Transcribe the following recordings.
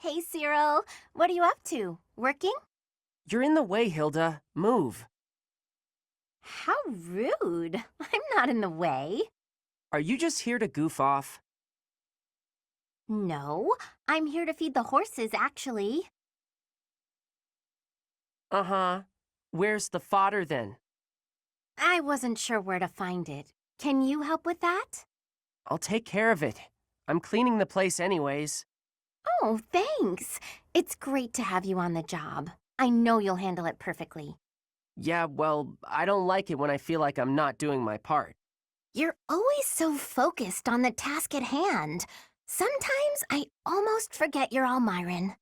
Hey, Cyril. What are you up to? Working? You're in the way, Hilda. Move. How rude. I'm not in the way. Are you just here to goof off? No, I'm here to feed the horses, actually. Uh-huh. Where's the fodder, then? I wasn't sure where to find it. Can you help with that? I'll take care of it. I'm cleaning the place anyways. Oh, thanks. It's great to have you on the job. I know you'll handle it perfectly. Yeah, well, I don't like it when I feel like I'm not doing my part. You're always so focused on the task at hand. Sometimes I almost forget you're Almiran.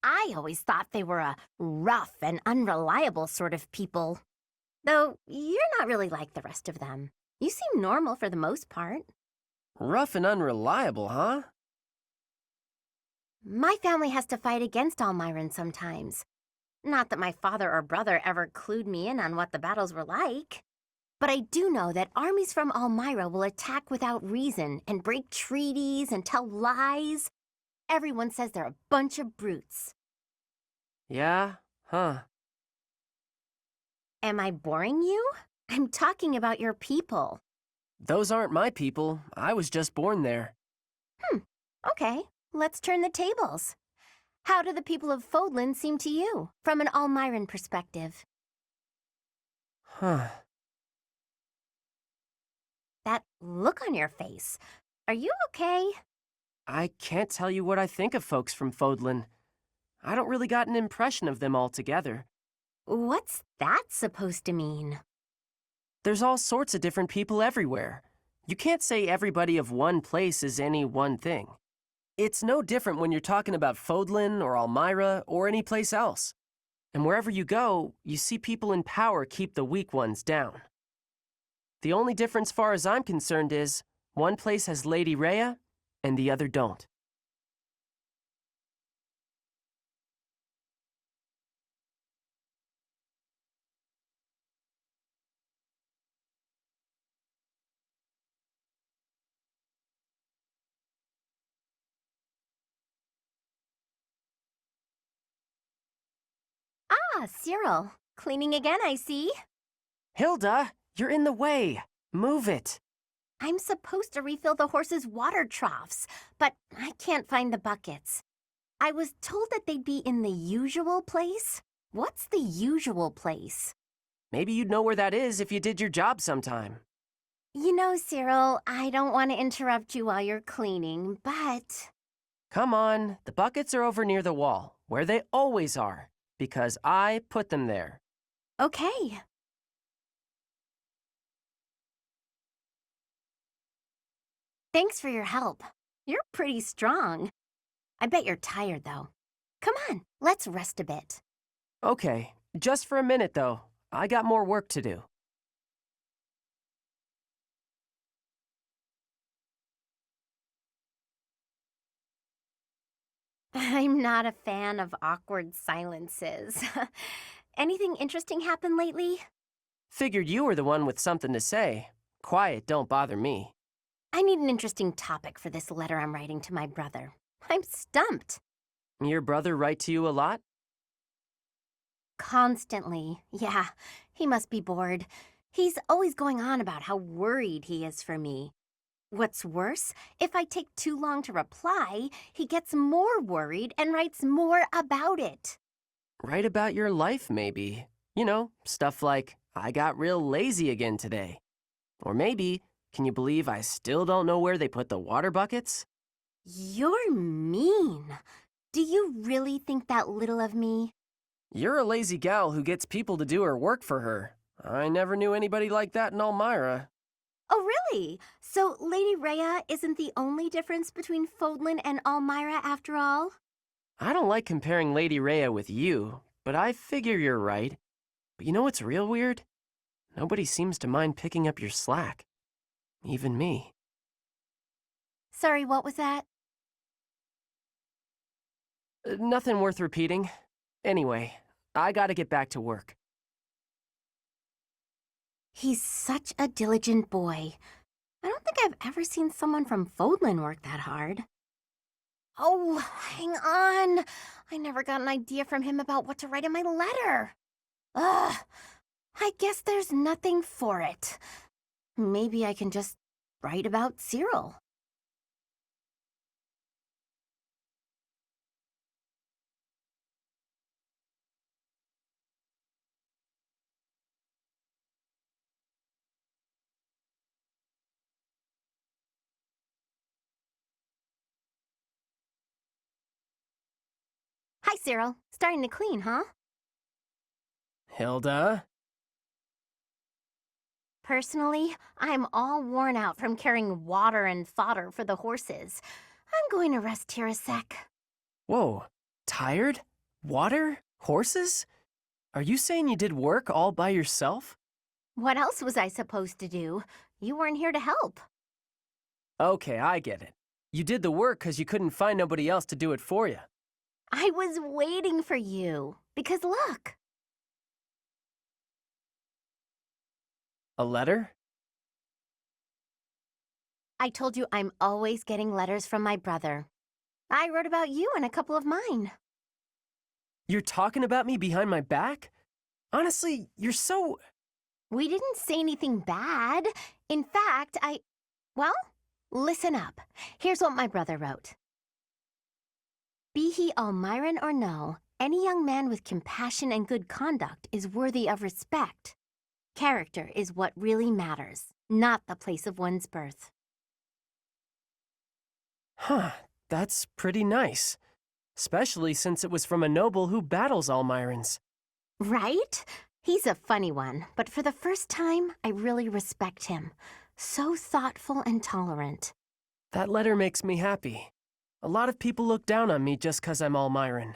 I always thought they were a rough and unreliable sort of people. Though you're not really like the rest of them. You seem normal for the most part. Rough and unreliable, huh? My family has to fight against Almiran sometimes. Not that my father or brother ever clued me in on what the battles were like. But I do know that armies from Almira will attack without reason and break treaties and tell lies. Everyone says they're a bunch of brutes. Yeah? Huh. Am I boring you? I'm talking about your people. Those aren't my people. I was just born there. Okay, let's turn the tables. How do the people of Fodlan seem to you, from an Almiran perspective? Huh. That look on your face. Are you okay? I can't tell you what I think of folks from Fodlan. I don't really got an impression of them altogether. What's that supposed to mean? There's all sorts of different people everywhere. You can't say everybody of one place is any one thing. It's no different when you're talking about Fodlan or Almira or any place else. And wherever you go, you see people in power keep the weak ones down. The only difference far as I'm concerned is, one place has Lady Rhea and the other don't. Ah, Cyril. Cleaning again, I see. Hilda, you're in the way. Move it. I'm supposed to refill the horses' water troughs, but I can't find the buckets. I was told that they'd be in the usual place. What's the usual place? Maybe you'd know where that is if you did your job sometime. You know, Cyril, I don't want to interrupt you while you're cleaning, but... Come on, the buckets are over near the wall, where they always are, because I put them there. Okay. Thanks for your help. You're pretty strong. I bet you're tired, though. Come on, let's rest a bit. Okay, just for a minute, though. I got more work to do. I'm not a fan of awkward silences. Anything interesting happen lately? Figured you were the one with something to say. Quiet don't bother me. I need an interesting topic for this letter I'm writing to my brother. I'm stumped. Your brother write to you a lot? Constantly. Yeah, he must be bored. He's always going on about how worried he is for me. What's worse, if I take too long to reply, he gets more worried and writes more about it. Write about your life, maybe. You know, stuff like, I got real lazy again today. Or maybe, can you believe I still don't know where they put the water buckets? You're mean. Do you really think that little of me? You're a lazy gal who gets people to do her work for her. I never knew anybody like that in Almira. Oh, really? So Lady Rhea isn't the only difference between Fodlan and Almira after all? I don't like comparing Lady Rhea with you, but I figure you're right. But you know what's real weird? Nobody seems to mind picking up your slack. Even me. Sorry, what was that? Nothing worth repeating. Anyway, I gotta get back to work. He's such a diligent boy. I don't think I've ever seen someone from Fodlan work that hard. Oh, hang on. I never got an idea from him about what to write in my letter. Ugh. I guess there's nothing for it. Maybe I can just write about Cyril. Hi, Cyril. Starting to clean, huh? Hilda? Personally, I'm all worn out from carrying water and fodder for the horses. I'm going to rest here a sec. Whoa, tired? Water? Horses? Are you saying you did work all by yourself? What else was I supposed to do? You weren't here to help. Okay, I get it. You did the work because you couldn't find nobody else to do it for you. I was waiting for you. Because look. A letter? I told you I'm always getting letters from my brother. I wrote about you in a couple of mine. You're talking about me behind my back? Honestly, you're so... We didn't say anything bad. In fact, Well, listen up. Here's what my brother wrote. Be he Almiran or no, any young man with compassion and good conduct is worthy of respect. Character is what really matters, not the place of one's birth. Huh, that's pretty nice. Especially since it was from a noble who battles Almirans. Right? He's a funny one, but for the first time, I really respect him. So thoughtful and tolerant. That letter makes me happy. A lot of people look down on me just 'cause I'm Almiran.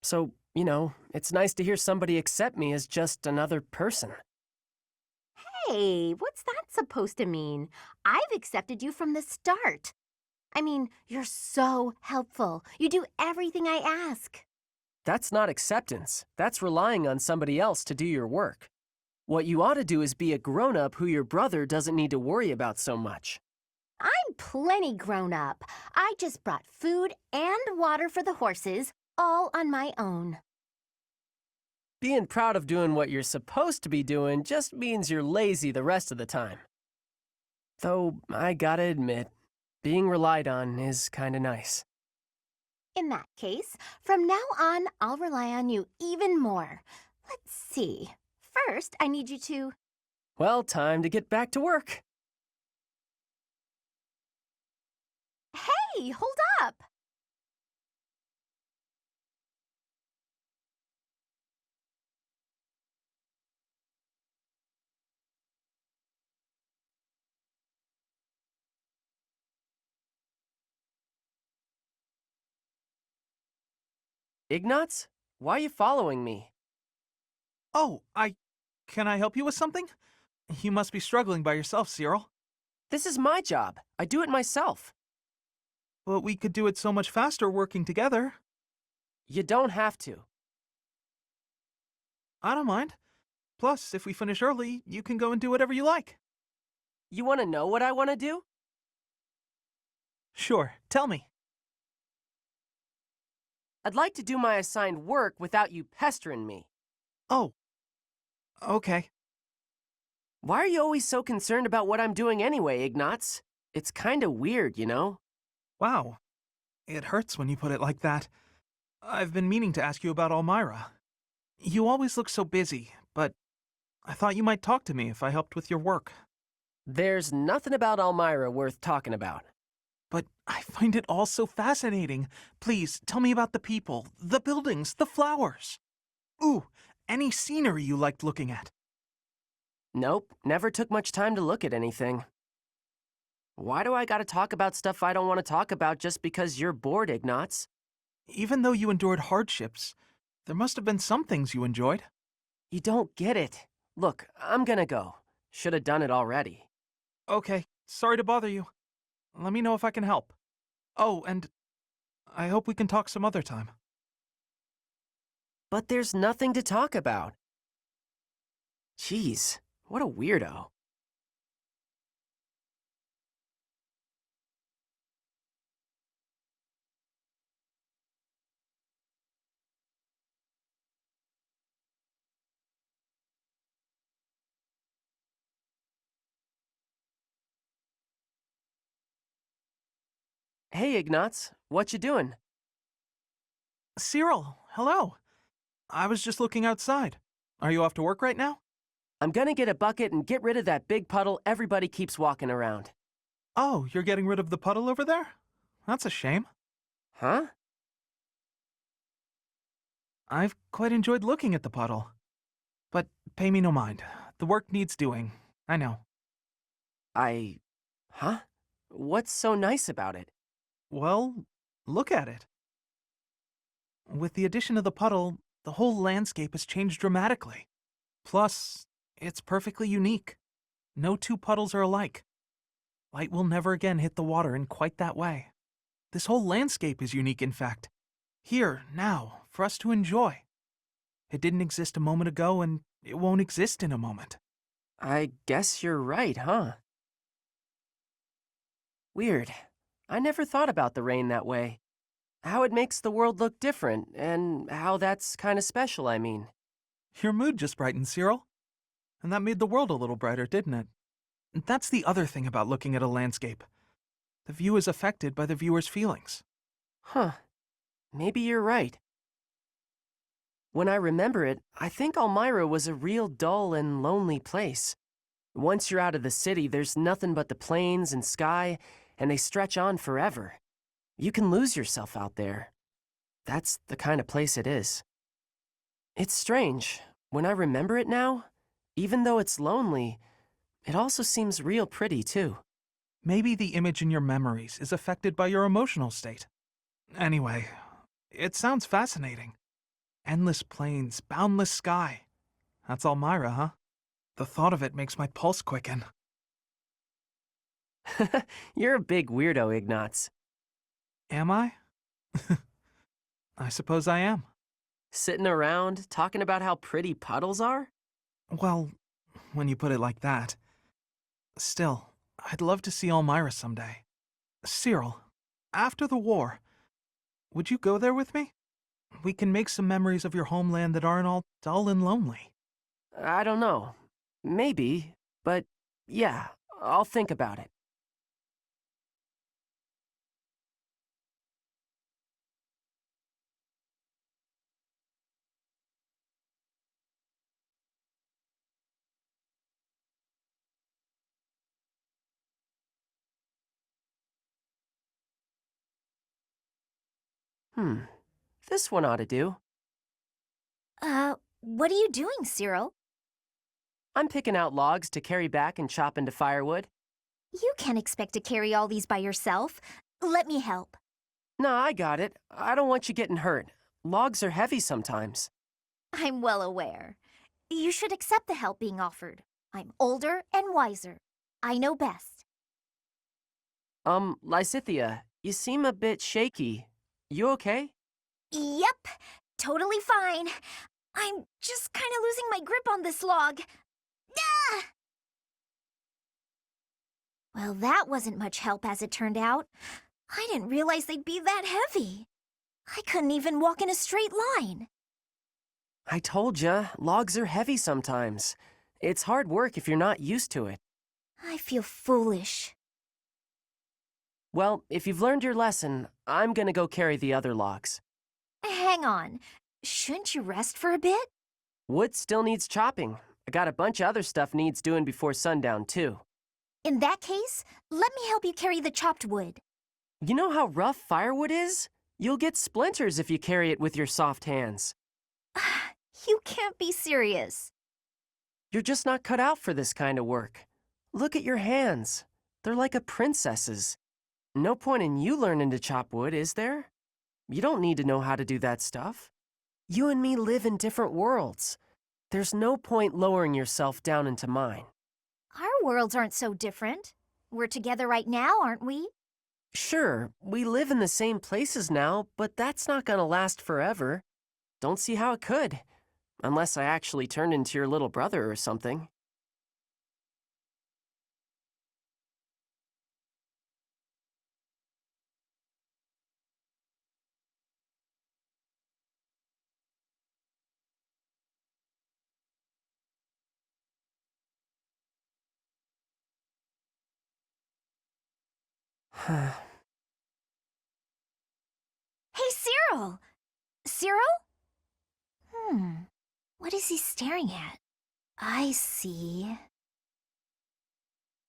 So, you know, it's nice to hear somebody accept me as just another person. Hey, what's that supposed to mean? I've accepted you from the start. I mean, you're so helpful. You do everything I ask. That's not acceptance. That's relying on somebody else to do your work. What you ought to do is be a grown-up who your brother doesn't need to worry about so much. I'm plenty grown up. I just brought food and water for the horses, all on my own. Being proud of doing what you're supposed to be doing just means you're lazy the rest of the time. Though, I gotta admit, being relied on is kinda nice. In that case, from now on, I'll rely on you even more. Let's see. First, I need you to... Well, time to get back to work. Hey, hold up! Ignatz? Why are you following me? Oh, Can I help you with something? You must be struggling by yourself, Cyril. This is my job. I do it myself. But we could do it so much faster working together. You don't have to. I don't mind. Plus, if we finish early, you can go and do whatever you like. You want to know what I want to do? Sure, tell me. I'd like to do my assigned work without you pestering me. Oh, okay. Why are you always so concerned about what I'm doing anyway, Ignatz? It's kinda weird, you know? Wow. It hurts when you put it like that. I've been meaning to ask you about Elmira. You always look so busy, but I thought you might talk to me if I helped with your work. There's nothing about Elmira worth talking about. But I find it all so fascinating. Please, tell me about the people, the buildings, the flowers. Ooh, any scenery you liked looking at. Nope, never took much time to look at anything. Why do I gotta talk about stuff I don't want to talk about just because you're bored, Ignatz? Even though you endured hardships, there must have been some things you enjoyed. You don't get it. Look, I'm gonna go. Should have done it already. Okay, sorry to bother you. Let me know if I can help. Oh, and I hope we can talk some other time. But there's nothing to talk about. Jeez, what a weirdo. Hey, Ignatz, what you doing? Cyril, hello. I was just looking outside. Are you off to work right now? I'm gonna get a bucket and get rid of that big puddle everybody keeps walking around. Oh, you're getting rid of the puddle over there? That's a shame. Huh? I've quite enjoyed looking at the puddle. But pay me no mind. The work needs doing. I know. Huh? What's so nice about it? Well, look at it. With the addition of the puddle, the whole landscape has changed dramatically. Plus, it's perfectly unique. No two puddles are alike. Light will never again hit the water in quite that way. This whole landscape is unique, in fact. Here, now, for us to enjoy. It didn't exist a moment ago, and it won't exist in a moment. I guess you're right, huh? Weird. I never thought about the rain that way. How it makes the world look different, and how that's kinda special, I mean. Your mood just brightened, Cyril. And that made the world a little brighter, didn't it? That's the other thing about looking at a landscape. The view is affected by the viewer's feelings. Huh. Maybe you're right. When I remember it, I think Elmira was a real dull and lonely place. Once you're out of the city, there's nothing but the plains and sky, and they stretch on forever. You can lose yourself out there. That's the kind of place it is. It's strange. When I remember it now, even though it's lonely, it also seems real pretty, too. Maybe the image in your memories is affected by your emotional state. Anyway, it sounds fascinating. Endless plains, boundless sky. That's Elmira, huh? The thought of it makes my pulse quicken. You're a big weirdo, Ignatz. Am I? I suppose I am. Sitting around, talking about how pretty puddles are? Well, when you put it like that. Still, I'd love to see Elmira someday. Cyril, after the war, would you go there with me? We can make some memories of your homeland that aren't all dull and lonely. I don't know. Maybe, but yeah, I'll think about it. This one ought to do. What are you doing, Cyril? I'm picking out logs to carry back and chop into firewood. You can't expect to carry all these by yourself. Let me help. No, I got it. I don't want you getting hurt. Logs are heavy sometimes. I'm well aware. You should accept the help being offered. I'm older and wiser. I know best. Lysithea, you seem a bit shaky. You okay? Yep, totally fine. I'm just kind of losing my grip on this log. Ah! Well, that wasn't much help as it turned out. I didn't realize they'd be that heavy. I couldn't even walk in a straight line. I told ya, logs are heavy sometimes. It's hard work if you're not used to it. I feel foolish. Well, if you've learned your lesson, I'm gonna go carry the other logs. Hang on. Shouldn't you rest for a bit? Wood still needs chopping. I got a bunch of other stuff needs doing before sundown, too. In that case, let me help you carry the chopped wood. You know how rough firewood is? You'll get splinters if you carry it with your soft hands. You can't be serious. You're just not cut out for this kind of work. Look at your hands. They're like a princess's. No point in you learning to chop wood, is there? You don't need to know how to do that stuff. You and me live in different worlds. There's no point lowering yourself down into mine. Our worlds aren't so different. We're together right now, aren't we? Sure, we live in the same places now, but that's not gonna last forever. Don't see how it could. Unless I actually turned into your little brother or something. Cyril! Cyril? What is he staring at? I see.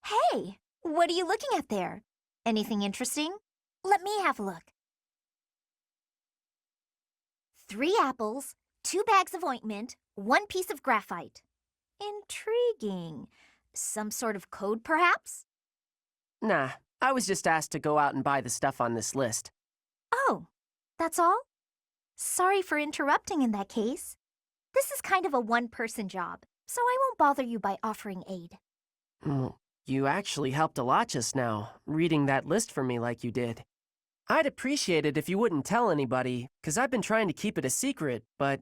Hey! What are you looking at there? Anything interesting? Let me have a look. 3 apples, 2 bags of ointment, 1 piece of graphite. Intriguing. Some sort of code, perhaps? Nah, I was just asked to go out and buy the stuff on this list. Oh, that's all? Sorry for interrupting in that case. This is kind of a one-person job, so I won't bother you by offering aid. You actually helped a lot just now, reading that list for me like you did. I'd appreciate it if you wouldn't tell anybody, 'cause I've been trying to keep it a secret, but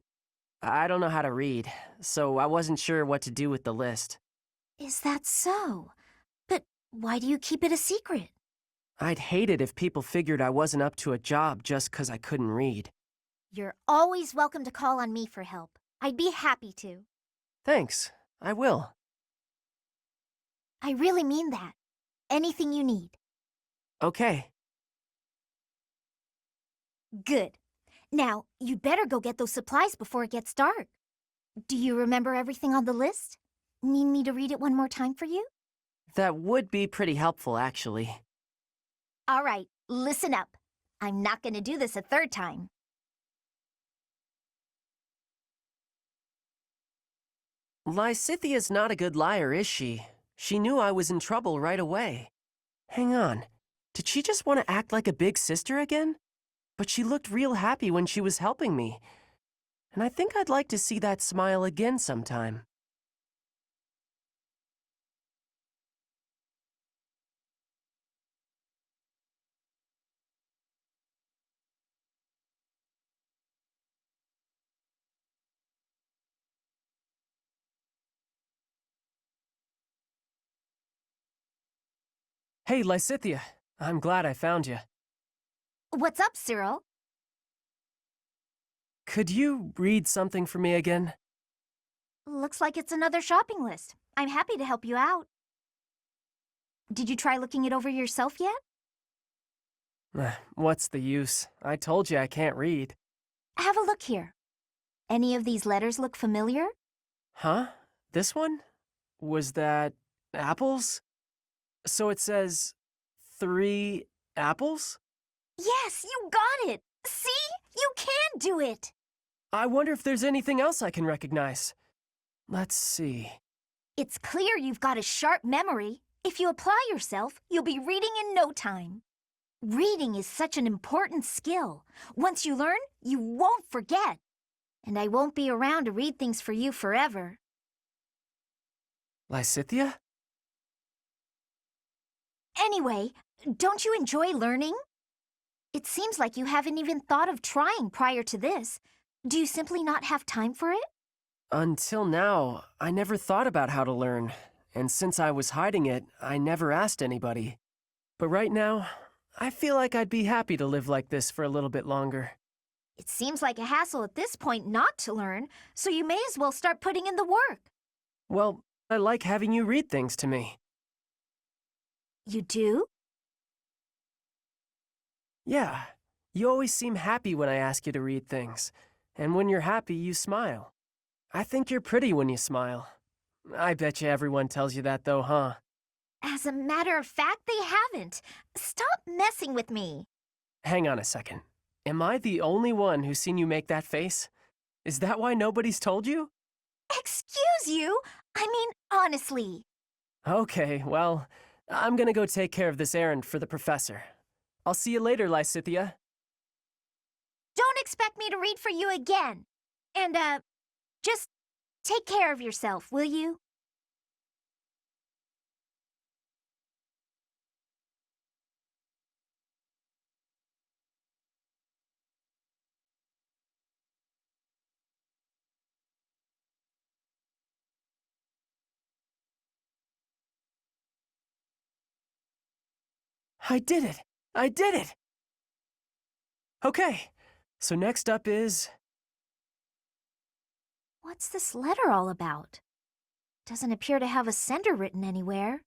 I don't know how to read, so I wasn't sure what to do with the list. Is that so? But why do you keep it a secret? I'd hate it if people figured I wasn't up to a job just 'cause I couldn't read. You're always welcome to call on me for help. I'd be happy to. Thanks, I will. I really mean that. Anything you need. Okay. Good. Now, you'd better go get those supplies before it gets dark. Do you remember everything on the list? Need me to read it one more time for you? That would be pretty helpful, actually. All right, listen up. I'm not going to do this a 3rd time. Lysithea's not a good liar, is she? She knew I was in trouble right away. Hang on. Did she just want to act like a big sister again? But she looked real happy when she was helping me. And I think I'd like to see that smile again sometime. Hey, Lysithea. I'm glad I found you. What's up, Cyril? Could you read something for me again? Looks like it's another shopping list. I'm happy to help you out. Did you try looking it over yourself yet? What's the use? I told you I can't read. Have a look here. Any of these letters look familiar? Huh? This one? Was that apples? So it says 3 apples? Yes, you got it! See? You can do it! I wonder if there's anything else I can recognize. Let's see. It's clear you've got a sharp memory. If you apply yourself, you'll be reading in no time. Reading is such an important skill. Once you learn, you won't forget. And I won't be around to read things for you forever. Lysithea? Anyway, don't you enjoy learning? It seems like you haven't even thought of trying prior to this. Do you simply not have time for it? Until now, I never thought about how to learn. And since I was hiding it, I never asked anybody. But right now, I feel like I'd be happy to live like this for a little bit longer. It seems like a hassle at this point not to learn, so you may as well start putting in the work. Well, I like having you read things to me. You do? Yeah, you always seem happy when I ask you to read things. And when you're happy, you smile. I think you're pretty when you smile. I bet you everyone tells you that though, huh? As a matter of fact, they haven't. Stop messing with me. Hang on a second. Am I the only one who's seen you make that face? Is that why nobody's told you? Excuse you? I mean, honestly. Okay, well, I'm gonna go take care of this errand for the professor. I'll see you later, Lysithea. Don't expect me to read for you again. And, just take care of yourself, will you? I did it! I did it! Okay, so next up is... What's this letter all about? Doesn't appear to have a sender written anywhere.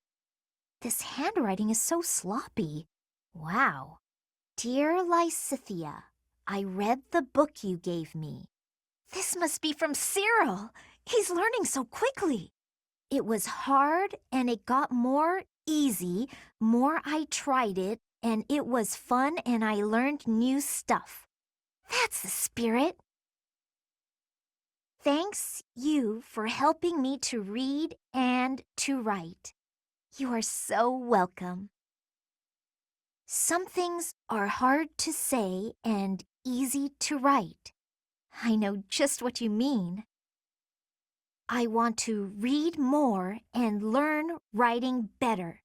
This handwriting is so sloppy. Wow. Dear Lysithea, I read the book you gave me. This must be from Cyril. He's learning so quickly. It was hard and it got more easy, more I tried it, and it was fun and I learned new stuff. That's the spirit. Thanks you for helping me to read and to write. You are so welcome. Some things are hard to say and easy to write. I know just what you mean. I want to read more and learn writing better.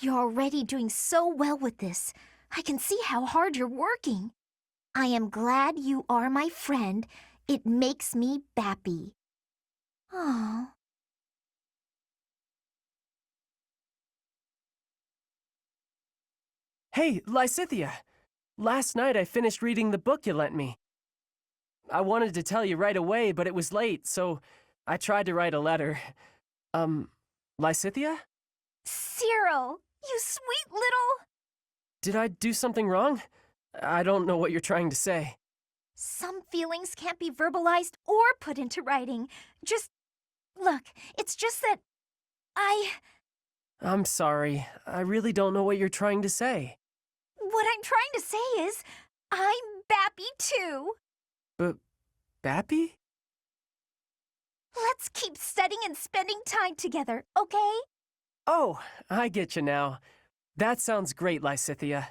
You're already doing so well with this. I can see how hard you're working. I am glad you are my friend. It makes me happy. Oh. Hey, Lysithea! Last night I finished reading the book you lent me. I wanted to tell you right away, but it was late, so I tried to write a letter. Lysithea? Cyril, you sweet little... Did I do something wrong? I don't know what you're trying to say. Some feelings can't be verbalized or put into writing. Look, it's just that I'm sorry. I really don't know what you're trying to say. What I'm trying to say is, I'm happy too. Bappy? Let's keep studying and spending time together, okay? Oh, I get you now. That sounds great, Lysithea.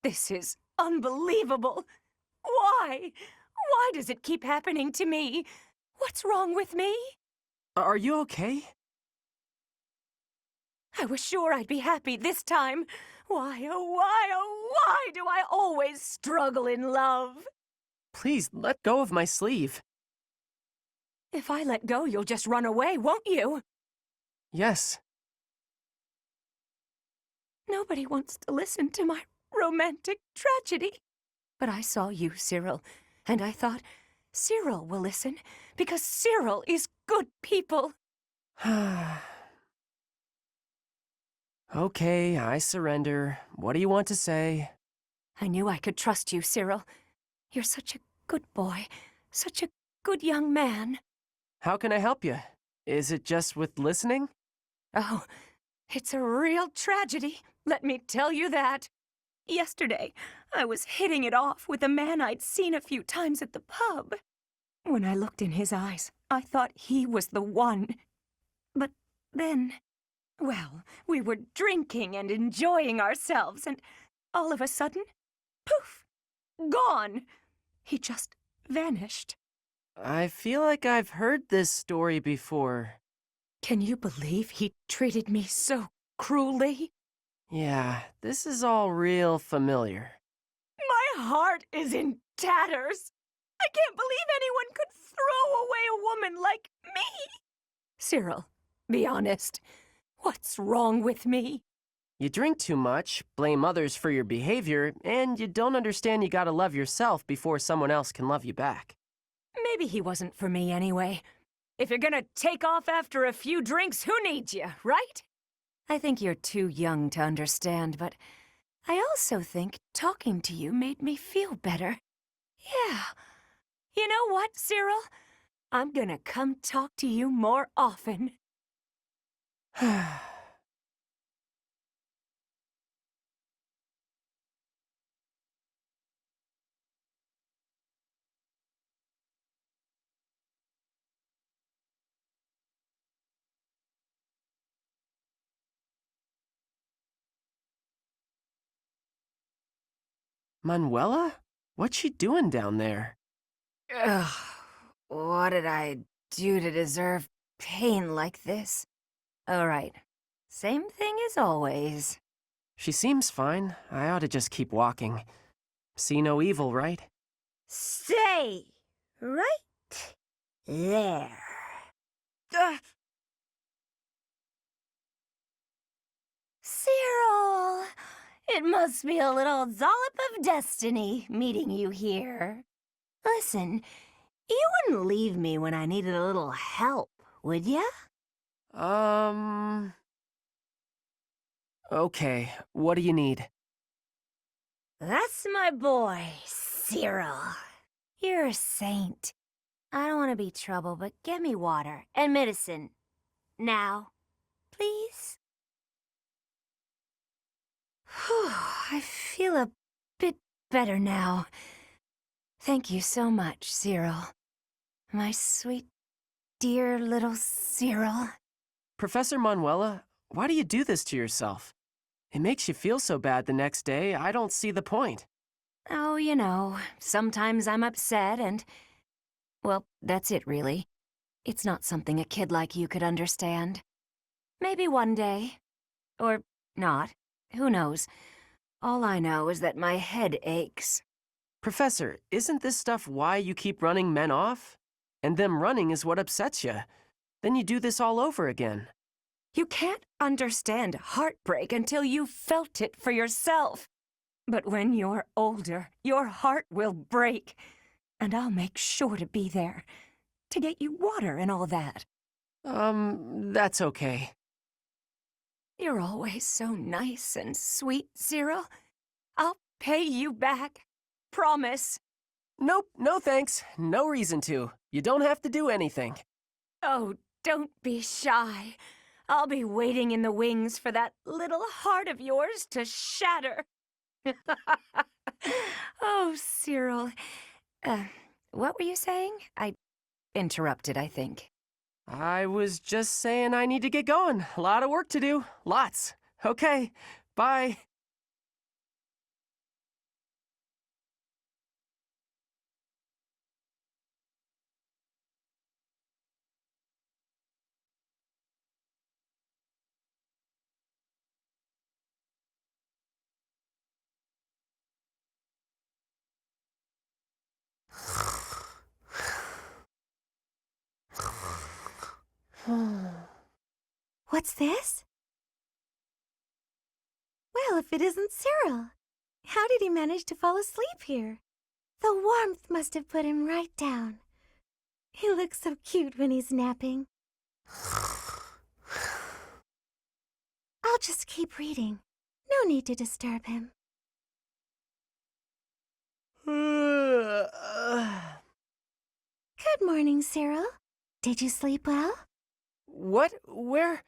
This is unbelievable. Why? Why does it keep happening to me? What's wrong with me? Are you okay? I was sure I'd be happy this time. Why, oh, why do I always struggle in love? Please, let go of my sleeve. If I let go, you'll just run away, won't you? Yes. Nobody wants to listen to my romantic tragedy. But I saw you, Cyril, and I thought, Cyril will listen, because Cyril is good people. Okay, I surrender. What do you want to say? I knew I could trust you, Cyril. You're such a good boy, such a good young man. How can I help you? Is it just with listening? Oh, it's a real tragedy, let me tell you that. Yesterday, I was hitting it off with a man I'd seen a few times at the pub. When I looked in his eyes, I thought he was the one. But then, well, we were drinking and enjoying ourselves, and all of a sudden, poof, gone. He just vanished. I feel like I've heard this story before. Can you believe he treated me so cruelly? Yeah, this is all real familiar. My heart is in tatters. I can't believe anyone could throw away a woman like me. Cyril, be honest. What's wrong with me? You drink too much, blame others for your behavior, and you don't understand you gotta love yourself before someone else can love you back. Maybe he wasn't for me anyway. If you're gonna take off after a few drinks, who needs you, right? I think you're too young to understand, but I also think talking to you made me feel better. Yeah. You know what, Cyril? I'm gonna come talk to you more often. Manuela? What's she doing down there? Ugh. What did I do to deserve pain like this? All right. Same thing as always. She seems fine. I ought to just keep walking. See no evil, right? Stay right there. Cyril! It must be a little dollop of destiny meeting you here. Listen, you wouldn't leave me when I needed a little help, would ya? Okay, what do you need? That's my boy, Cyril. You're a saint. I don't want to be trouble, but get me water and medicine. Now, please? Whew, I feel a bit better now. Thank you so much, Cyril. My sweet, dear little Cyril. Professor Manuela, why do you do this to yourself? It makes you feel so bad the next day, I don't see the point. Oh, you know, sometimes I'm upset and... well, that's it, really. It's not something a kid like you could understand. Maybe one day. Or not. Who knows? All I know is that my head aches. Professor, isn't this stuff why you keep running men off? And them running is what upsets you. Then you do this all over again. You can't understand heartbreak until you've felt it for yourself. But when you're older, your heart will break. And I'll make sure to be there. To get you water and all that. That's okay. You're always so nice and sweet, Cyril. I'll pay you back. Promise. Nope, no thanks. No reason to. You don't have to do anything. Oh, don't be shy. I'll be waiting in the wings for that little heart of yours to shatter. Oh, Cyril. What were you saying? I interrupted, I think. I was just saying I need to get going. A lot of work to do. Lots. Okay, bye. What's this? Well, if it isn't Cyril. How did he manage to fall asleep here? The warmth must have put him right down. He looks so cute when he's napping. I'll just keep reading. No need to disturb him. Good morning, Cyril. Did you sleep well? What? Where?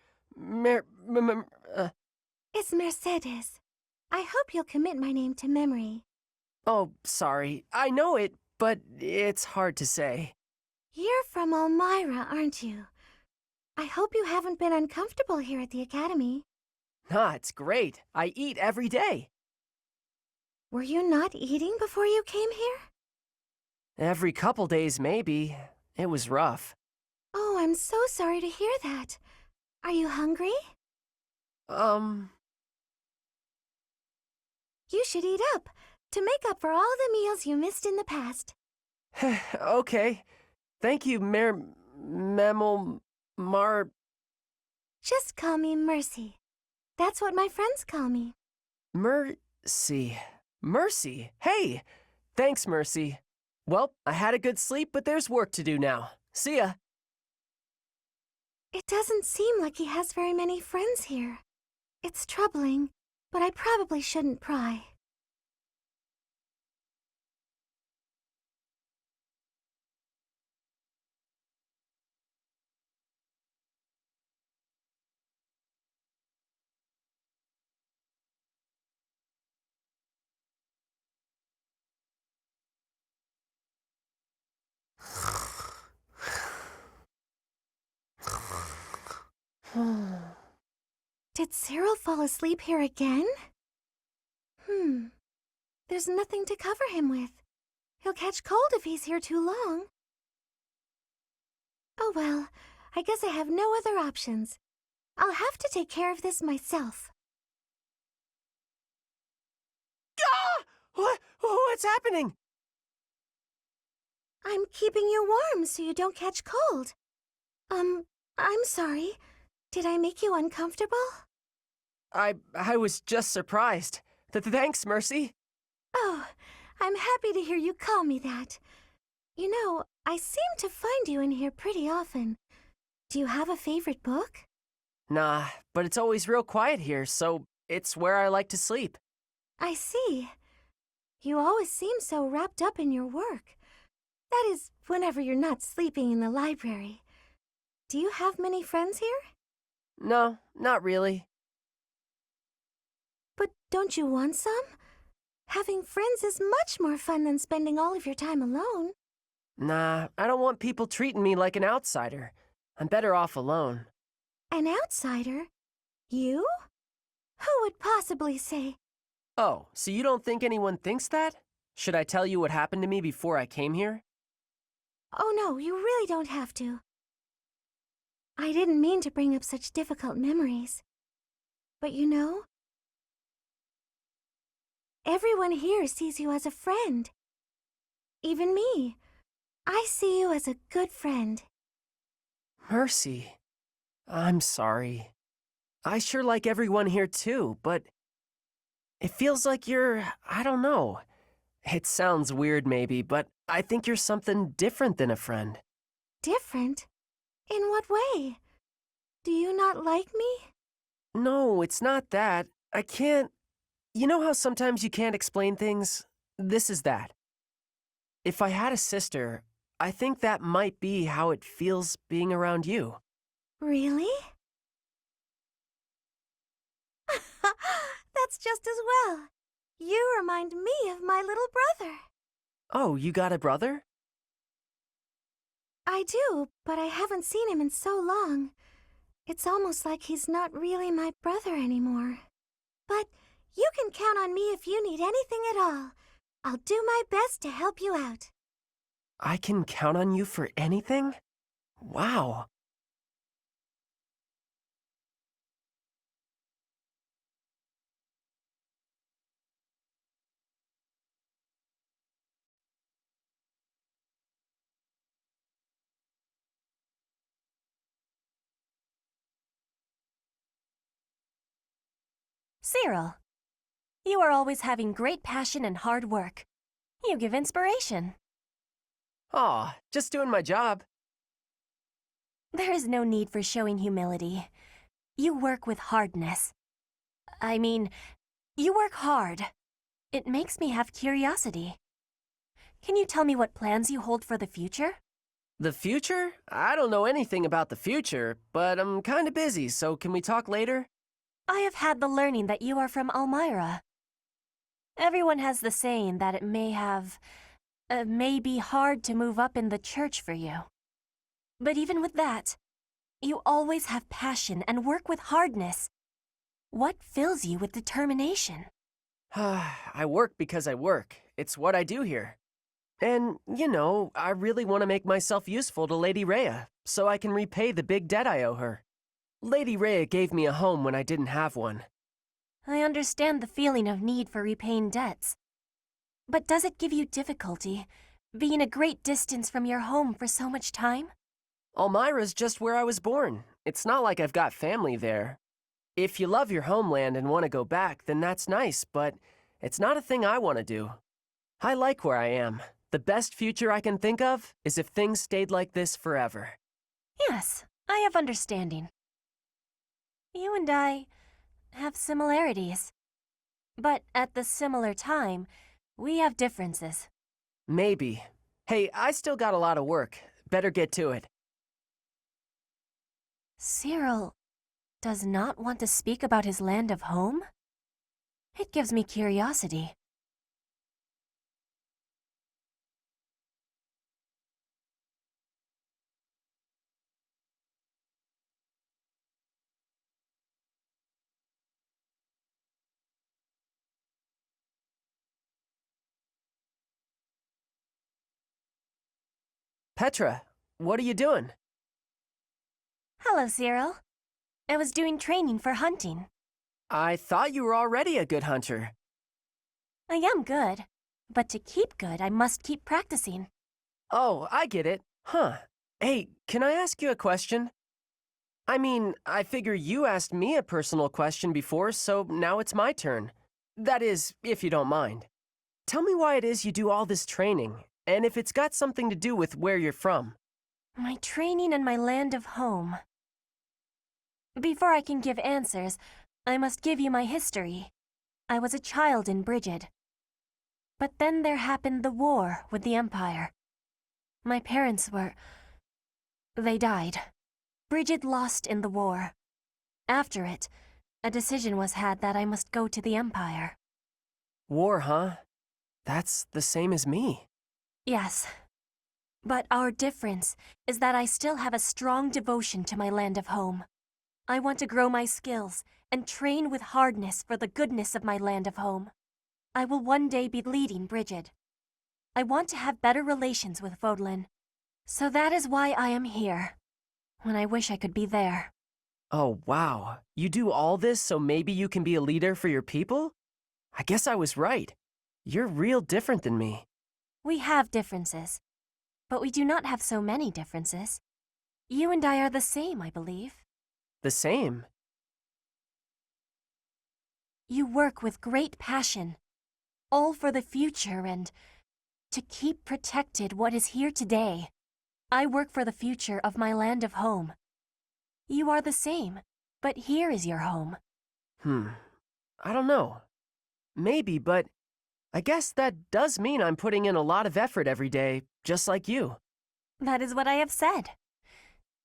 It's Mercedes. I hope you'll commit my name to memory. Oh, sorry. I know it, but it's hard to say. You're from Elmira, aren't you? I hope you haven't been uncomfortable here at the academy. Nah, it's great. I eat every day. Were you not eating before you came here? Every couple days, maybe. It was rough. Oh, I'm so sorry to hear that. Are you hungry? You should eat up, to make up for all the meals you missed in the past. Okay. Thank you, Just call me Mercy. That's what my friends call me. Mercy. Mercy. Hey! Thanks, Mercy. Well, I had a good sleep, but there's work to do now. See ya. It doesn't seem like he has very many friends here. It's troubling, but I probably shouldn't pry. Did Cyril fall asleep here again? There's nothing to cover him with. He'll catch cold if he's here too long. Oh well, I guess I have no other options. I'll have to take care of this myself. Ah! What's happening? I'm keeping you warm so you don't catch cold. I'm sorry. Did I make you uncomfortable? I was just surprised. Thanks, Mercy. Oh, I'm happy to hear you call me that. You know, I seem to find you in here pretty often. Do you have a favorite book? Nah, but it's always real quiet here, so it's where I like to sleep. I see. You always seem so wrapped up in your work. That is, whenever you're not sleeping in the library. Do you have many friends here? No, not really. But don't you want some? Having friends is much more fun than spending all of your time alone. Nah, I don't want people treating me like an outsider. I'm better off alone. An outsider? You? Who would possibly say? Oh, so you don't think anyone thinks that? Should I tell you what happened to me before I came here? Oh no, you really don't have to. I didn't mean to bring up such difficult memories. But you know, everyone here sees you as a friend. Even me. I see you as a good friend. Mercy. I'm sorry. I sure like everyone here too, but it feels like I don't know. It sounds weird maybe, but I think you're something different than a friend. Different? In what way? Do you not like me? No, it's not that. I can't... You know how sometimes you can't explain things? This is that. If I had a sister, I think that might be how it feels being around you. Really? That's just as well. You remind me of my little brother. Oh, you got a brother? I do, but I haven't seen him in so long. It's almost like he's not really my brother anymore. But you can count on me if you need anything at all. I'll do my best to help you out. I can count on you for anything? Wow. Cyril, you are always having great passion and hard work. You give inspiration. Aw, just doing my job. There is no need for showing humility. You work with hardness. I mean, you work hard. It makes me have curiosity. Can you tell me what plans you hold for the future? The future? I don't know anything about the future, but I'm kinda busy, so can we talk later? I have had the learning that you are from Elmira. Everyone has the saying that it may be hard to move up in the church for you. But even with that, you always have passion and work with hardness. What fills you with determination? I work because I work. It's what I do here. And, you know, I really want to make myself useful to Lady Rhea, so I can repay the big debt I owe her. Lady Rhea gave me a home when I didn't have one. I understand the feeling of need for repaying debts. But does it give you difficulty, being a great distance from your home for so much time? Elmira's just where I was born. It's not like I've got family there. If you love your homeland and want to go back, then that's nice, but it's not a thing I want to do. I like where I am. The best future I can think of is if things stayed like this forever. Yes, I have understanding. You and I have similarities. But at the similar time, we have differences. Maybe. Hey, I still got a lot of work. Better get to it. Cyril does not want to speak about his land of home? It gives me curiosity. Petra, what are you doing? Hello, Cyril. I was doing training for hunting. I thought you were already a good hunter. I am good, but to keep good, I must keep practicing. Oh, I get it. Huh. Hey, can I ask you a question? I mean, I figure you asked me a personal question before, so now it's my turn. That is, if you don't mind. Tell me why it is you do all this training, and if it's got something to do with where you're from. My training and my land of home. Before I can give answers, I must give you my history. I was a child in Brigid. But then there happened the war with the Empire. My parents they died. Brigid lost in the war. After it, a decision was had that I must go to the Empire. War, huh? That's the same as me. Yes. But our difference is that I still have a strong devotion to my land of home. I want to grow my skills and train with hardness for the goodness of my land of home. I will one day be leading Brigid. I want to have better relations with Fodlan. So that is why I am here, when I wish I could be there. Oh, wow. You do all this so maybe you can be a leader for your people? I guess I was right. You're real different than me. We have differences, but we do not have so many differences. You and I are the same, I believe. The same? You work with great passion, all for the future and to keep protected what is here today. I work for the future of my land of home. You are the same, but here is your home. I don't know. Maybe, but I guess that does mean I'm putting in a lot of effort every day, just like you. That is what I have said.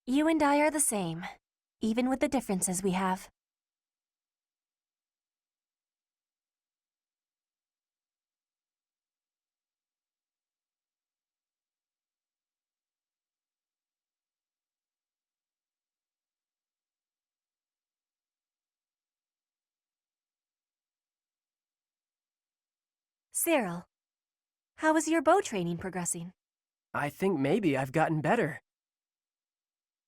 You and I are the same, even with the differences we have. Cyril, how is your bow training progressing? I think maybe I've gotten better.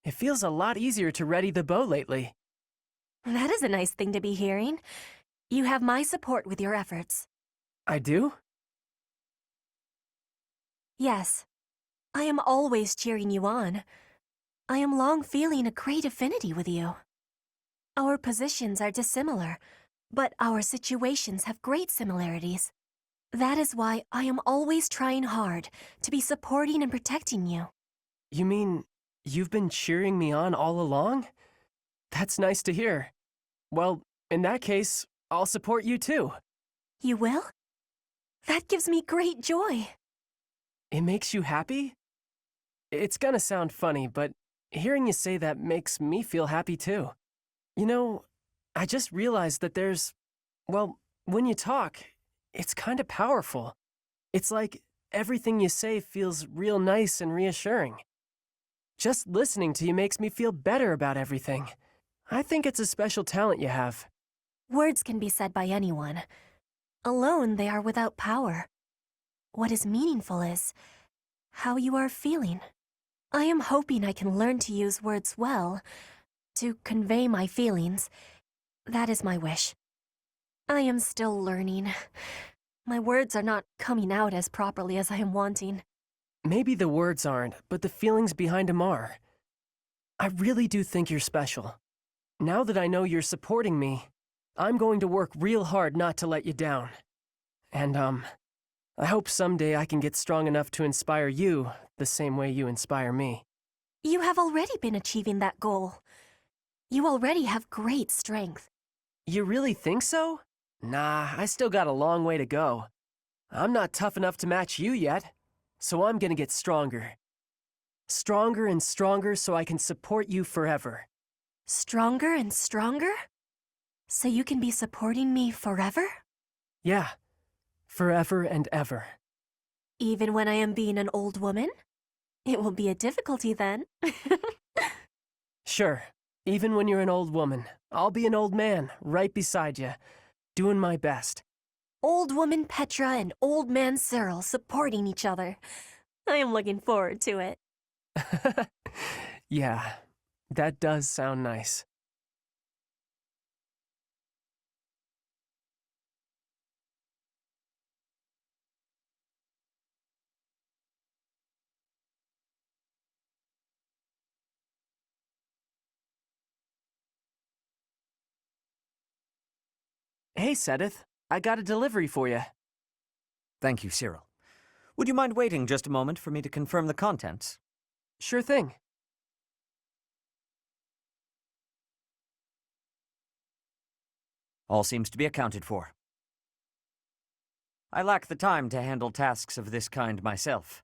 It feels a lot easier to ready the bow lately. That is a nice thing to be hearing. You have my support with your efforts. I do? Yes. I am always cheering you on. I am long feeling a great affinity with you. Our positions are dissimilar, but our situations have great similarities. That is why I am always trying hard to be supporting and protecting you. You mean you've been cheering me on all along? That's nice to hear. Well, in that case, I'll support you too. You will? That gives me great joy. It makes you happy? It's gonna sound funny, but hearing you say that makes me feel happy too. You know, I just realized that well, when you talk, it's kind of powerful. It's like everything you say feels real nice and reassuring. Just listening to you makes me feel better about everything. I think it's a special talent you have. Words can be said by anyone. Alone, they are without power. What is meaningful is how you are feeling. I am hoping I can learn to use words well, to convey my feelings. That is my wish. I am still learning. My words are not coming out as properly as I am wanting. Maybe the words aren't, but the feelings behind them are. I really do think you're special. Now that I know you're supporting me, I'm going to work real hard not to let you down. And, I hope someday I can get strong enough to inspire you the same way you inspire me. You have already been achieving that goal. You already have great strength. You really think so? Nah, I still got a long way to go. I'm not tough enough to match you yet, so I'm gonna get stronger. Stronger and stronger so I can support you forever. Stronger and stronger? So you can be supporting me forever? Yeah, forever and ever. Even when I am being an old woman? It will be a difficulty then. Sure, even when you're an old woman, I'll be an old man right beside you, doing my best. Old woman Petra and old man Cyril supporting each other. I am looking forward to it. Yeah, that does sound nice. Hey, Seteth. I got a delivery for you. Thank you, Cyril. Would you mind waiting just a moment for me to confirm the contents? Sure thing. All seems to be accounted for. I lack the time to handle tasks of this kind myself.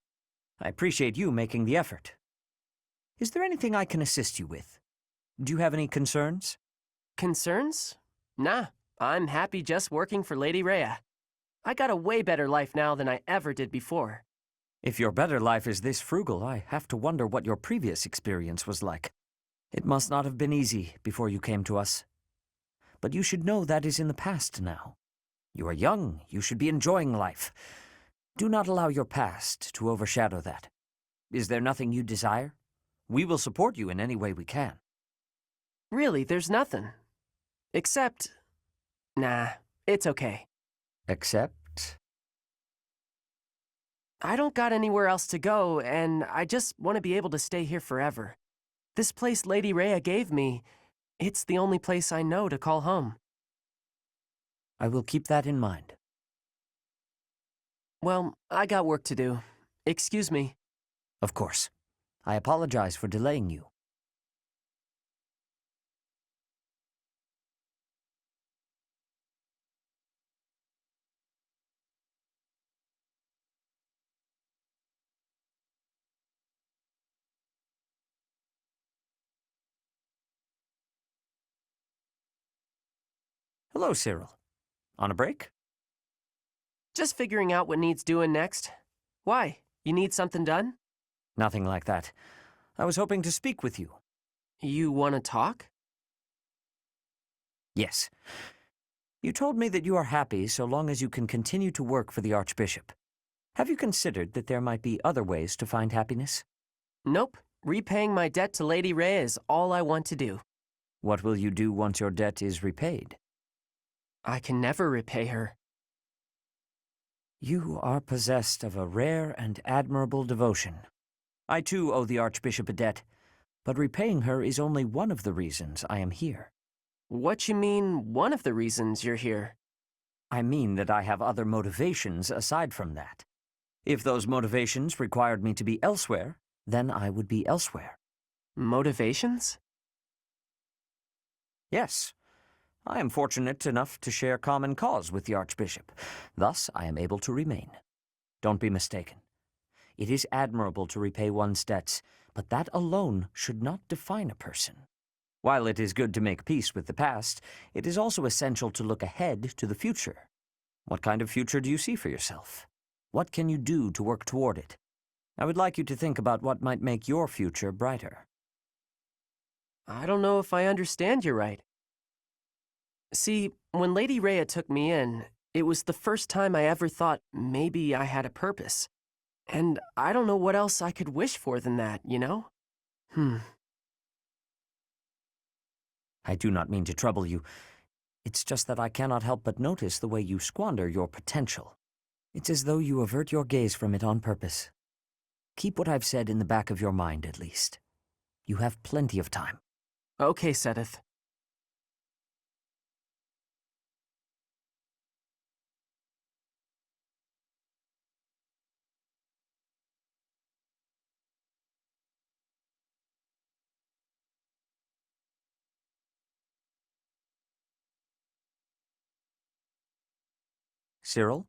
I appreciate you making the effort. Is there anything I can assist you with? Do you have any concerns? Concerns? Nah, I'm happy just working for Lady Rhea. I got a way better life now than I ever did before. If your better life is this frugal, I have to wonder what your previous experience was like. It must not have been easy before you came to us. But you should know that is in the past now. You are young, you should be enjoying life. Do not allow your past to overshadow that. Is there nothing you desire? We will support you in any way we can. Really, there's nothing. Except... Nah, it's okay. Except? I don't got anywhere else to go, and I just want to be able to stay here forever. This place Lady Rhea gave me, it's the only place I know to call home. I will keep that in mind. Well, I got work to do. Excuse me. Of course. I apologize for delaying you. Hello, Cyril. On a break? Just figuring out what needs doing next. Why? You need something done? Nothing like that. I was hoping to speak with you. You want to talk? Yes. You told me that you are happy so long as you can continue to work for the Archbishop. Have you considered that there might be other ways to find happiness? Nope. Repaying my debt to Lady Rhea is all I want to do. What will you do once your debt is repaid? I can never repay her. You are possessed of a rare and admirable devotion. I too owe the Archbishop a debt, but repaying her is only one of the reasons I am here. What you mean, one of the reasons you're here? I mean that I have other motivations aside from that. If those motivations required me to be elsewhere, then I would be elsewhere. Motivations? Yes. I am fortunate enough to share common cause with the Archbishop. Thus, I am able to remain. Don't be mistaken. It is admirable to repay one's debts, but that alone should not define a person. While it is good to make peace with the past, it is also essential to look ahead to the future. What kind of future do you see for yourself? What can you do to work toward it? I would like you to think about what might make your future brighter. I don't know if I understand you right. See, when Lady Rhea took me in, it was the first time I ever thought maybe I had a purpose. And I don't know what else I could wish for than that, you know? I do not mean to trouble you. It's just that I cannot help but notice the way you squander your potential. It's as though you avert your gaze from it on purpose. Keep what I've said in the back of your mind, at least. You have plenty of time. Okay, Seteth. Cyril?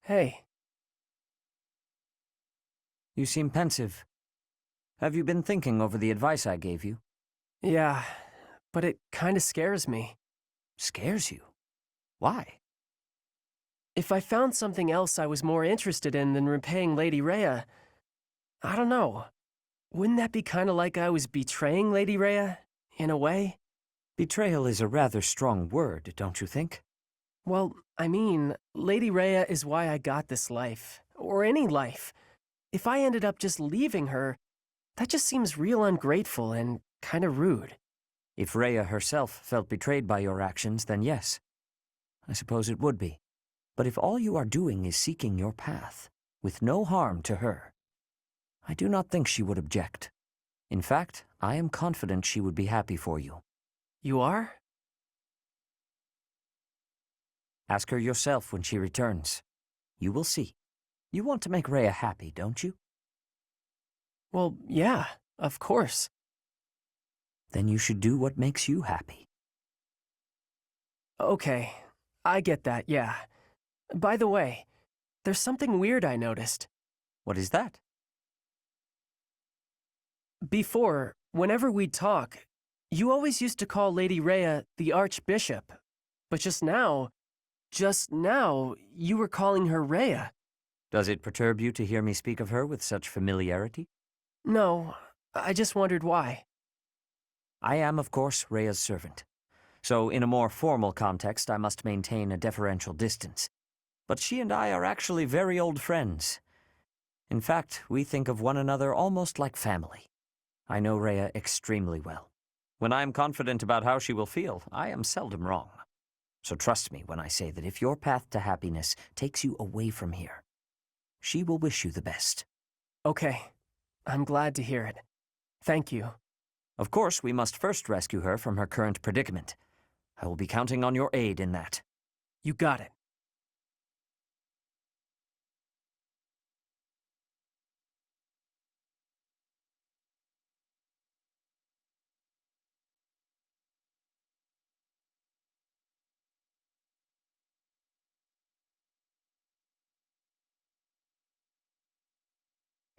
Hey. You seem pensive. Have you been thinking over the advice I gave you? Yeah, but it kinda scares me. Scares you? Why? If I found something else I was more interested in than repaying Lady Rhea, I don't know. Wouldn't that be kinda like I was betraying Lady Rhea, in a way? Betrayal is a rather strong word, don't you think? Well, I mean, Lady Rhea is why I got this life, or any life. If I ended up just leaving her, that just seems real ungrateful and kinda rude. If Rhea herself felt betrayed by your actions, then yes. I suppose it would be. But if all you are doing is seeking your path, with no harm to her, I do not think she would object. In fact, I am confident she would be happy for you. You are? Ask her yourself when she returns. You will see. You want to make Rhea happy, don't you? Well, yeah, of course. Then you should do what makes you happy. Okay, I get that, yeah. By the way, there's something weird I noticed. What is that? Before, whenever we'd talk, you always used to call Lady Rhea the Archbishop. But just now, you were calling her Rhea. Does it perturb you to hear me speak of her with such familiarity? No, I just wondered why. I am, of course, Rhea's servant. So, in a more formal context, I must maintain a deferential distance. But she and I are actually very old friends. In fact, we think of one another almost like family. I know Rhea extremely well. When I am confident about how she will feel, I am seldom wrong. So trust me when I say that if your path to happiness takes you away from here, she will wish you the best. Okay, I'm glad to hear it. Thank you. Of course, we must first rescue her from her current predicament. I will be counting on your aid in that. You got it.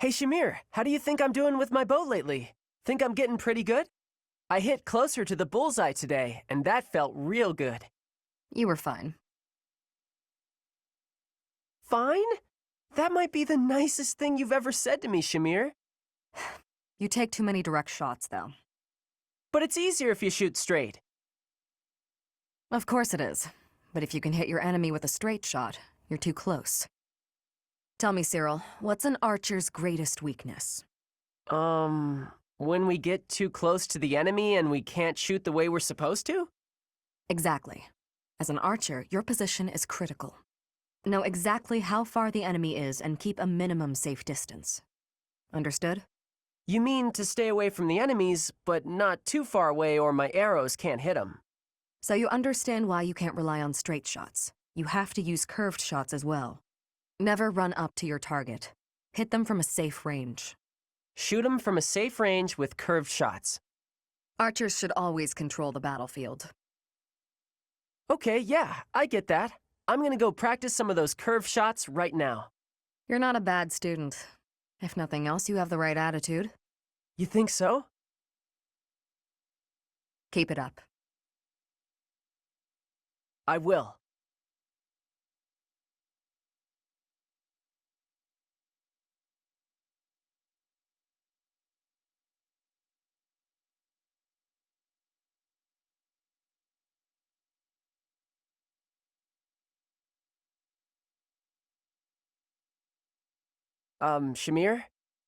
Hey Shamir, how do you think I'm doing with my bow lately? Think I'm getting pretty good? I hit closer to the bullseye today, and that felt real good. You were fine. Fine? That might be the nicest thing you've ever said to me, Shamir. You take too many direct shots, though. But it's easier if you shoot straight. Of course it is. But if you can hit your enemy with a straight shot, you're too close. Tell me, Cyril, what's an archer's greatest weakness? When we get too close to the enemy and we can't shoot the way we're supposed to? Exactly. As an archer, your position is critical. Know exactly how far the enemy is and keep a minimum safe distance. Understood? You mean to stay away from the enemies, but not too far away or my arrows can't hit them. So you understand why you can't rely on straight shots. You have to use curved shots as well. Never run up to your target. Hit them from a safe range. Shoot them from a safe range with curved shots. Archers should always control the battlefield. Okay, yeah, I get that. I'm gonna go practice some of those curved shots right now. You're not a bad student. If nothing else, you have the right attitude. You think so? Keep it up. I will. Shamir?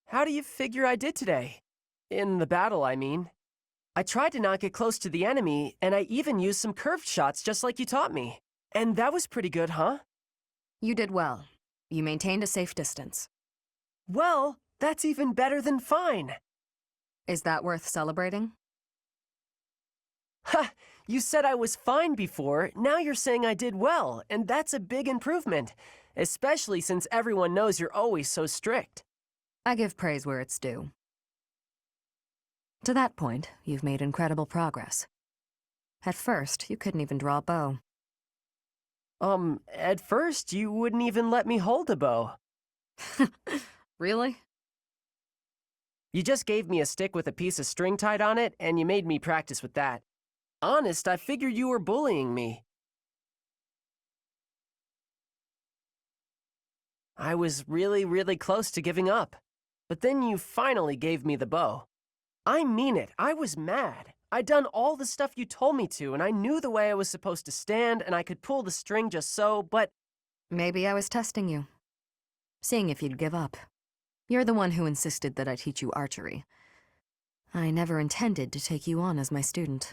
How do you figure I did today? In the battle, I mean. I tried to not get close to the enemy, and I even used some curved shots just like you taught me. And that was pretty good, huh? You did well. You maintained a safe distance. Well, that's even better than fine. Is that worth celebrating? Ha! You said I was fine before, now you're saying I did well, and that's a big improvement. Especially since everyone knows you're always so strict. I give praise where it's due. To that point, you've made incredible progress. At first, you couldn't even draw a bow. At first, you wouldn't even let me hold a bow. Really? You just gave me a stick with a piece of string tied on it, and you made me practice with that. Honest, I figured you were bullying me. I was really close to giving up. But then you finally gave me the bow. I mean it, I was mad. I'd done all the stuff you told me to, and I knew the way I was supposed to stand, and I could pull the string just so, but... Maybe I was testing you. Seeing if you'd give up. You're the one who insisted that I teach you archery. I never intended to take you on as my student.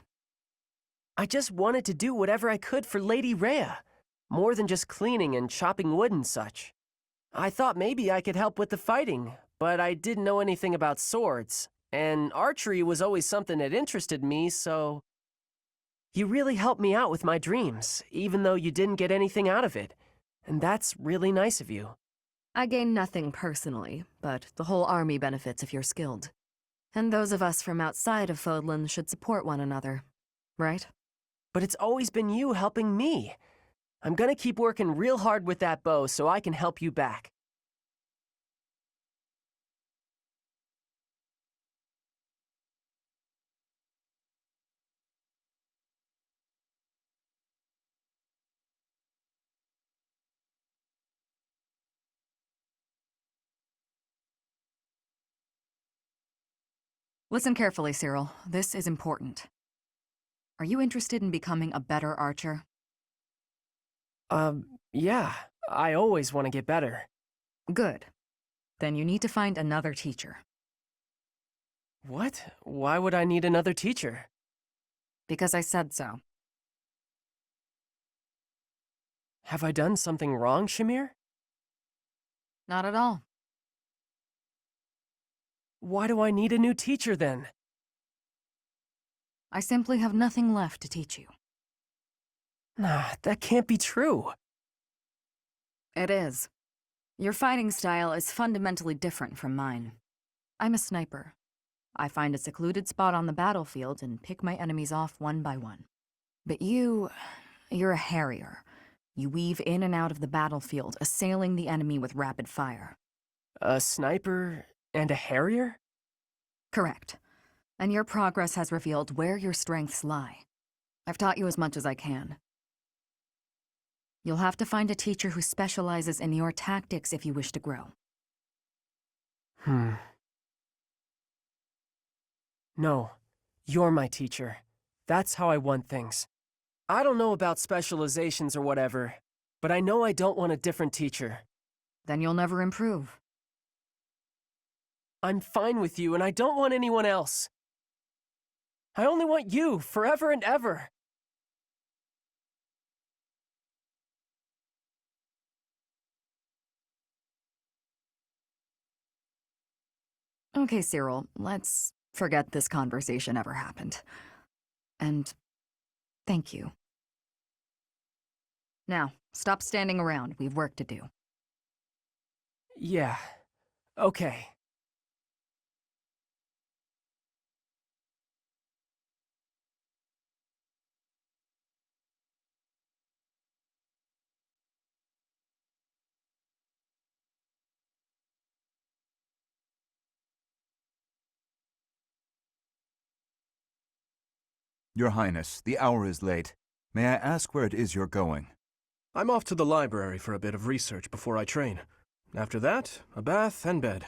I just wanted to do whatever I could for Lady Rhea. More than just cleaning and chopping wood and such. I thought maybe I could help with the fighting, but I didn't know anything about swords, and archery was always something that interested me, so... You really helped me out with my dreams, even though you didn't get anything out of it. And that's really nice of you. I gain nothing personally, but the whole army benefits if you're skilled. And those of us from outside of Fodlan should support one another, right? But it's always been you helping me. I'm gonna keep working real hard with that bow so I can help you back. Listen carefully, Cyril. This is important. Are you interested in becoming a better archer? Yeah. I always want to get better. Good. Then you need to find another teacher. What? Why would I need another teacher? Because I said so. Have I done something wrong, Shamir? Not at all. Why do I need a new teacher then? I simply have nothing left to teach you. Nah, that can't be true. It is. Your fighting style is fundamentally different from mine. I'm a sniper. I find a secluded spot on the battlefield and pick my enemies off one by one. But you're a harrier. You weave in and out of the battlefield, assailing the enemy with rapid fire. A sniper and a harrier? Correct. And your progress has revealed where your strengths lie. I've taught you as much as I can. You'll have to find a teacher who specializes in your tactics if you wish to grow. No, you're my teacher. That's how I want things. I don't know about specializations or whatever, but I know I don't want a different teacher. Then you'll never improve. I'm fine with you, and I don't want anyone else. I only want you, forever and ever. Okay, Cyril, let's forget this conversation ever happened. And thank you. Now, stop standing around. We've work to do. Yeah, okay. Your Highness, the hour is late. May I ask where it is you're going? I'm off to the library for a bit of research before I train. After that, a bath and bed.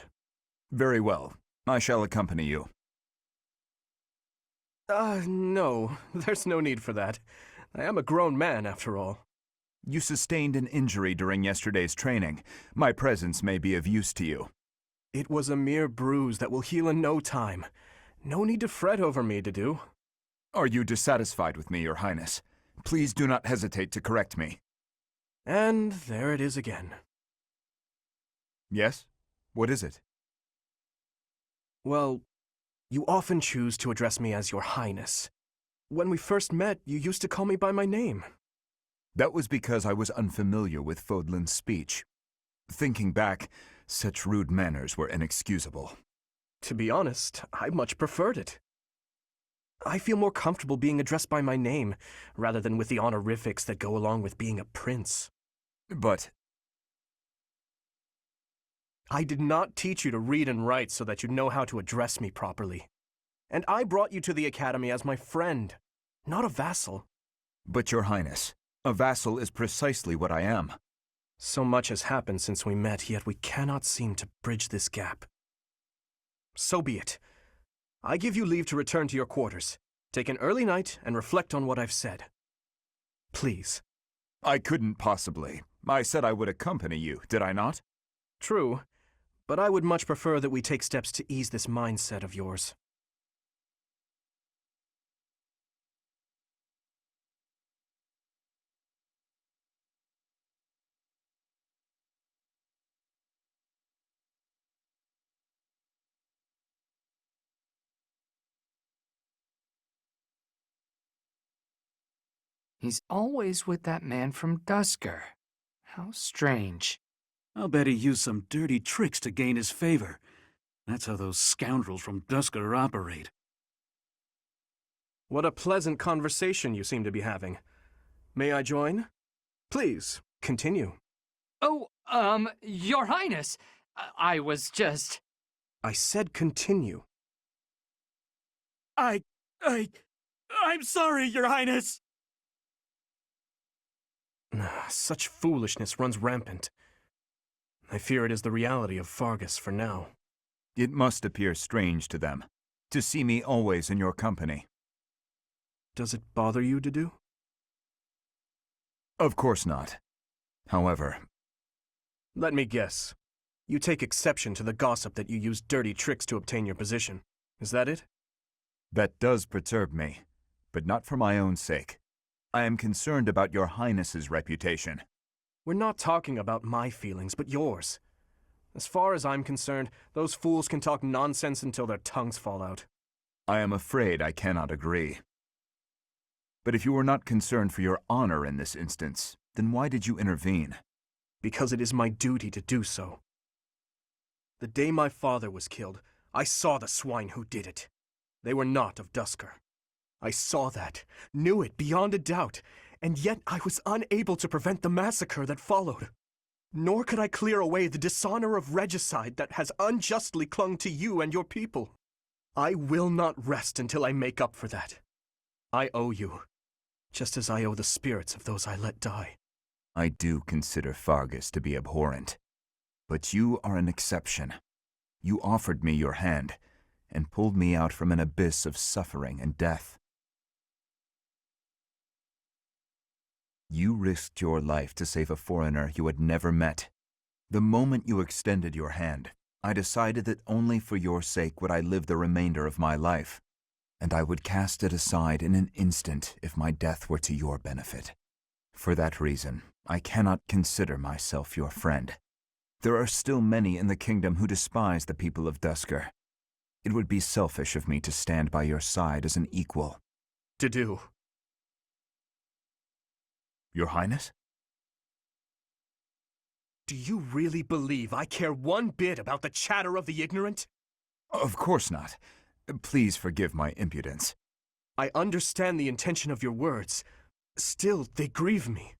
Very well. I shall accompany you. No. There's no need for that. I am a grown man, after all. You sustained an injury during yesterday's training. My presence may be of use to you. It was a mere bruise that will heal in no time. No need to fret over me, Dedue. Are you dissatisfied with me, Your Highness? Please do not hesitate to correct me. And there it is again. Yes? What is it? Well, you often choose to address me as Your Highness. When we first met, you used to call me by my name. That was because I was unfamiliar with Fodlan's speech. Thinking back, such rude manners were inexcusable. To be honest, I much preferred it. I feel more comfortable being addressed by my name, rather than with the honorifics that go along with being a prince. But I did not teach you to read and write so that you know how to address me properly. And I brought you to the academy as my friend, not a vassal. But, Your Highness, a vassal is precisely what I am. So much has happened since we met, yet we cannot seem to bridge this gap. So be it. I give you leave to return to your quarters. Take an early night and reflect on what I've said. Please. I couldn't possibly. I said I would accompany you, did I not? True, but I would much prefer that we take steps to ease this mindset of yours. He's always with that man from Dusker. How strange. I'll bet he used some dirty tricks to gain his favor. That's how those scoundrels from Dusker operate. What a pleasant conversation you seem to be having. May I join? Please, continue. Oh, Your Highness, I was just... I said continue. I'm sorry, Your Highness! Such foolishness runs rampant. I fear it is the reality of Fargus for now. It must appear strange to them, to see me always in your company. Does it bother you, Dedue? Of course not. However... Let me guess. You take exception to the gossip that you used dirty tricks to obtain your position. Is that it? That does perturb me, but not for my own sake. I am concerned about your Highness's reputation. We're not talking about my feelings, but yours. As far as I'm concerned, those fools can talk nonsense until their tongues fall out. I am afraid I cannot agree. But if you were not concerned for your honor in this instance, then why did you intervene? Because it is my duty to do so. The day my father was killed, I saw the swine who did it. They were not of Dusker. I saw that, knew it beyond a doubt, and yet I was unable to prevent the massacre that followed. Nor could I clear away the dishonor of regicide that has unjustly clung to you and your people. I will not rest until I make up for that. I owe you, just as I owe the spirits of those I let die. I do consider Fargus to be abhorrent, but you are an exception. You offered me your hand, and pulled me out from an abyss of suffering and death. You risked your life to save a foreigner you had never met. The moment you extended your hand, I decided that only for your sake would I live the remainder of my life, and I would cast it aside in an instant if my death were to your benefit. For that reason, I cannot consider myself your friend. There are still many in the kingdom who despise the people of Dusker. It would be selfish of me to stand by your side as an equal. Dedue. Your Highness? Do you really believe I care one bit about the chatter of the ignorant? Of course not. Please forgive my impudence. I understand the intention of your words. Still, they grieve me.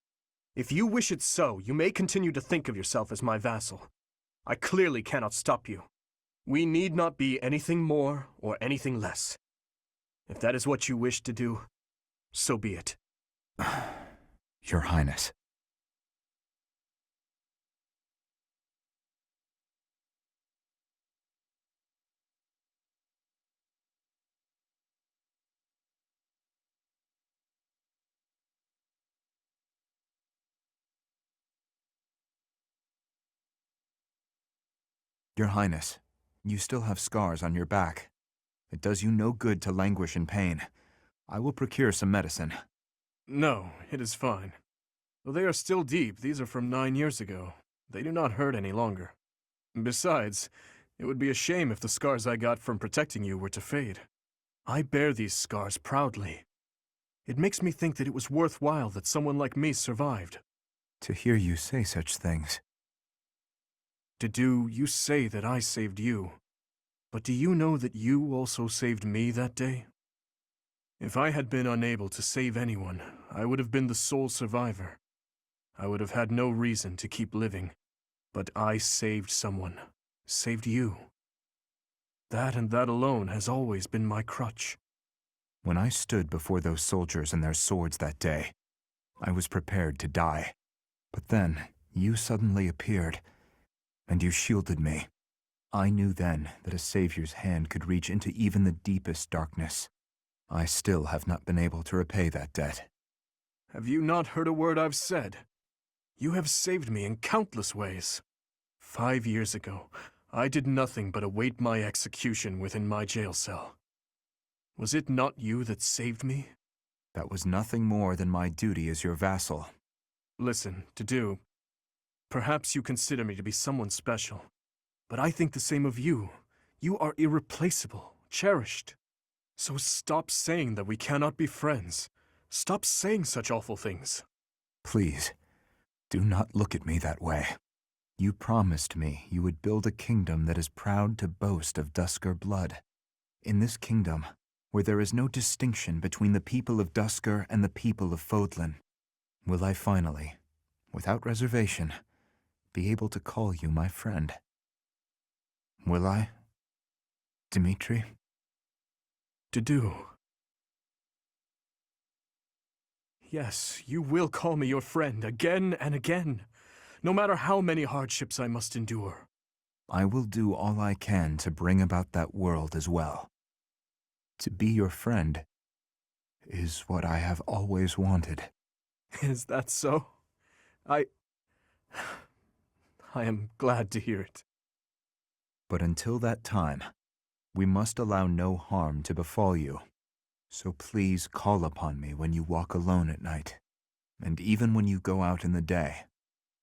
If you wish it so, you may continue to think of yourself as my vassal. I clearly cannot stop you. We need not be anything more or anything less. If that is what you wish to do, so be it. Your Highness. Your Highness, you still have scars on your back. It does you no good to languish in pain. I will procure some medicine. No, it is fine. Though they are still deep, these are from 9 years ago. They do not hurt any longer. Besides, it would be a shame if the scars I got from protecting you were to fade. I bear these scars proudly. It makes me think that it was worthwhile that someone like me survived. To hear you say such things. Dedue, you say that I saved you. But do you know that you also saved me that day? If I had been unable to save anyone, I would have been the sole survivor. I would have had no reason to keep living. But I saved someone. Saved you. That and that alone has always been my crutch. When I stood before those soldiers and their swords that day, I was prepared to die. But then, you suddenly appeared, and you shielded me. I knew then that a savior's hand could reach into even the deepest darkness. I still have not been able to repay that debt. Have you not heard a word I've said? You have saved me in countless ways. 5 years ago, I did nothing but await my execution within my jail cell. Was it not you that saved me? That was nothing more than my duty as your vassal. Listen, Dedue, perhaps you consider me to be someone special, but I think the same of you. You are irreplaceable, cherished. So stop saying that we cannot be friends. Stop saying such awful things. Please, do not look at me that way. You promised me you would build a kingdom that is proud to boast of Duscar blood. In this kingdom, where there is no distinction between the people of Duscar and the people of Fodlan, will I finally, without reservation, be able to call you my friend? Will I, Dimitri? Dedue. Yes, you will call me your friend again and again, no matter how many hardships I must endure. I will do all I can to bring about that world as well. To be your friend is what I have always wanted. Is that so? I am glad to hear it. But until that time, we must allow no harm to befall you. So please call upon me when you walk alone at night. And even when you go out in the day,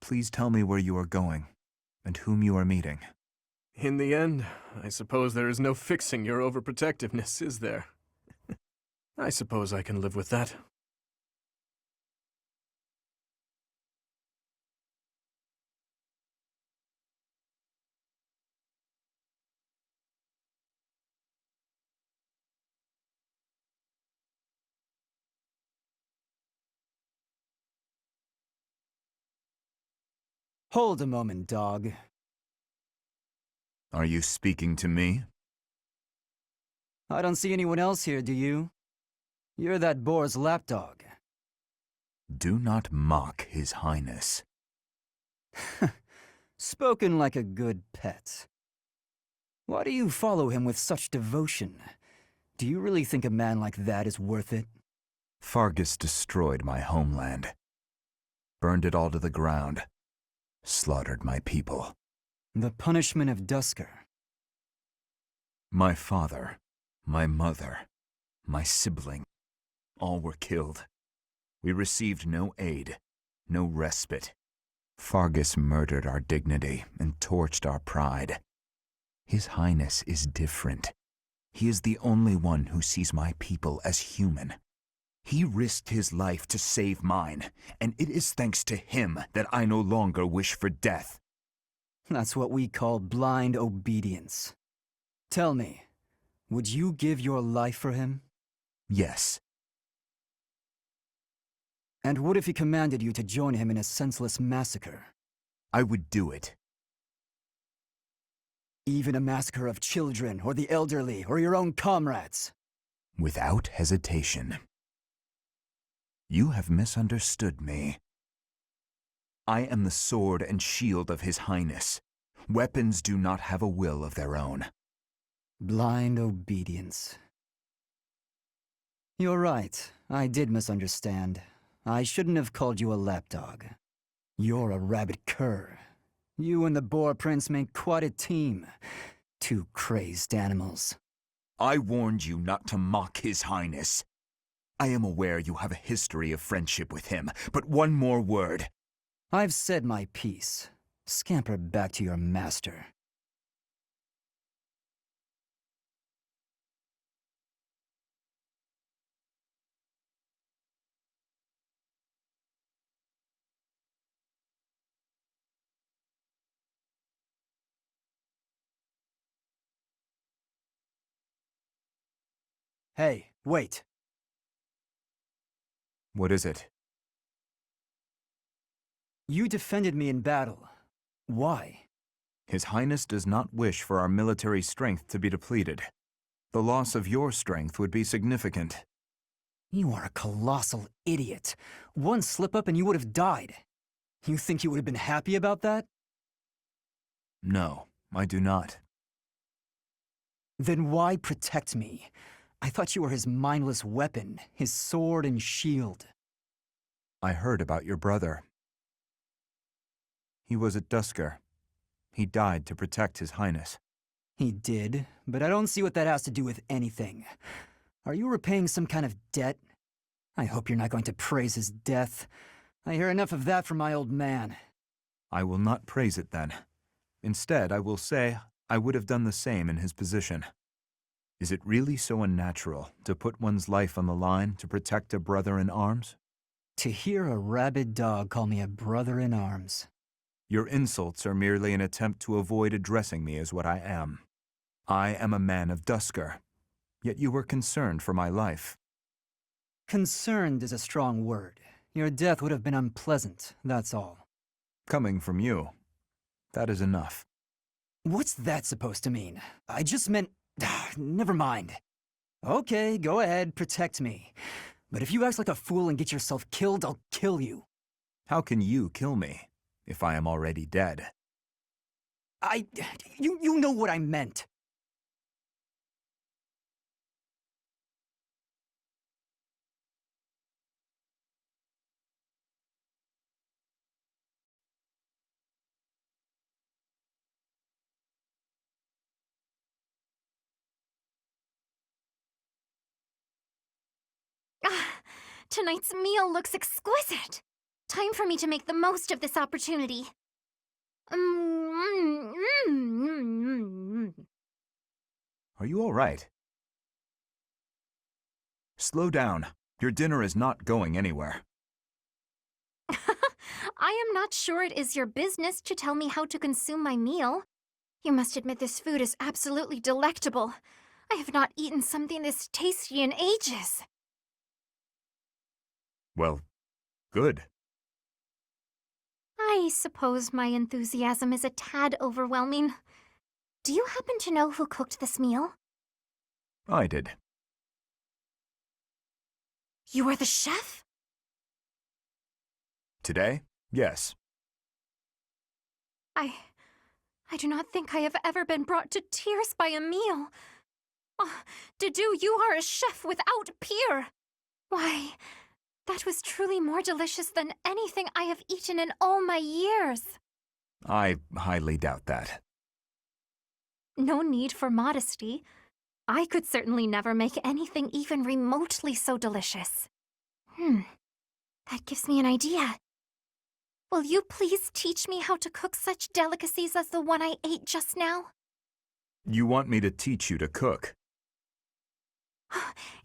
please tell me where you are going and whom you are meeting. In the end, I suppose there is no fixing your overprotectiveness, is there? I suppose I can live with that. Hold a moment, dog. Are you speaking to me? I don't see anyone else here, do you? You're that boar's lapdog. Do not mock His Highness. Spoken like a good pet. Why do you follow him with such devotion? Do you really think a man like that is worth it? Fargus destroyed my homeland. Burned it all to the ground. Slaughtered my people. The punishment of Duscar. My father, my mother, my sibling, all were killed. We received no aid, no respite. Fargus murdered our dignity and torched our pride. His Highness is different. He is the only one who sees my people as human. He risked his life to save mine, and it is thanks to him that I no longer wish for death. That's what we call blind obedience. Tell me, would you give your life for him? Yes. And what if he commanded you to join him in a senseless massacre? I would do it. Even a massacre of children, or the elderly, or your own comrades? Without hesitation. You have misunderstood me. I am the sword and shield of His Highness. Weapons do not have a will of their own. Blind obedience. You're right, I did misunderstand. I shouldn't have called you a lapdog. You're a rabid cur. You and the Boar Prince make quite a team. Two crazed animals. I warned you not to mock His Highness. I am aware you have a history of friendship with him, but one more word. I've said my piece. Scamper back to your master. Hey, wait. What is it? You defended me in battle. Why? His Highness does not wish for our military strength to be depleted. The loss of your strength would be significant. You are a colossal idiot. One slip-up and you would have died. You think you would have been happy about that? No, I do not. Then why protect me? I thought you were his mindless weapon, his sword and shield. I heard about your brother. He was at Duscar. He died to protect His Highness. He did, but I don't see what that has to do with anything. Are you repaying some kind of debt? I hope you're not going to praise his death. I hear enough of that from my old man. I will not praise it then. Instead, I will say I would have done the same in his position. Is it really so unnatural to put one's life on the line to protect a brother in arms? To hear a rabid dog call me a brother in arms. Your insults are merely an attempt to avoid addressing me as what I am. I am a man of Dusker, yet you were concerned for my life. Concerned is a strong word. Your death would have been unpleasant, that's all. Coming from you, that is enough. What's that supposed to mean? I just meant... Never mind. Okay, go ahead, protect me. But if you act like a fool and get yourself killed, I'll kill you. How can you kill me if I am already dead? You know what I meant. Tonight's meal looks exquisite. Time for me to make the most of this opportunity. Are you all right? Slow down. Your dinner is not going anywhere. I am not sure it is your business to tell me how to consume my meal. You must admit this food is absolutely delectable. I have not eaten something this tasty in ages. Well, good. I suppose my enthusiasm is a tad overwhelming. Do you happen to know who cooked this meal? I did. You are the chef? Today? Yes. I do not think I have ever been brought to tears by a meal. Oh, Dedue, you are a chef without peer. Why, that was truly more delicious than anything I have eaten in all my years. I highly doubt that. No need for modesty. I could certainly never make anything even remotely so delicious. That gives me an idea. Will you please teach me how to cook such delicacies as the one I ate just now? You want me to teach you to cook?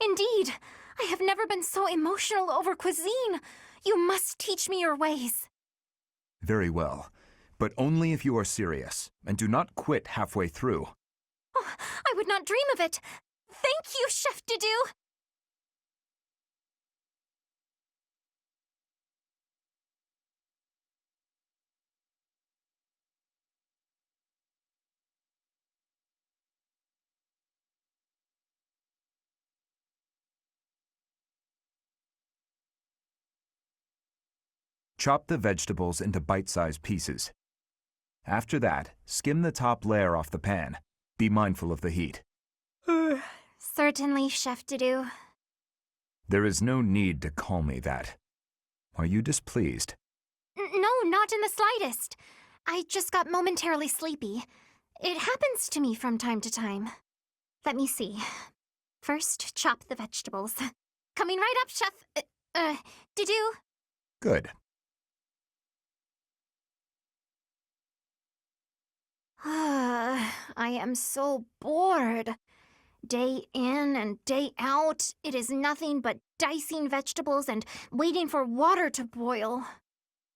Indeed. I have never been so emotional over cuisine. You must teach me your ways. Very well, but only if you are serious, and do not quit halfway through. Oh, I would not dream of it. Thank you, Chef Dedue. Chop the vegetables into bite-sized pieces. After that, skim the top layer off the pan. Be mindful of the heat. Certainly, Chef Dedue. There is no need to call me that. Are you displeased? No, not in the slightest. I just got momentarily sleepy. It happens to me from time to time. Let me see. First, chop the vegetables. Coming right up, Chef... Dedue? Good. I am so bored. Day in and day out, it is nothing but dicing vegetables and waiting for water to boil.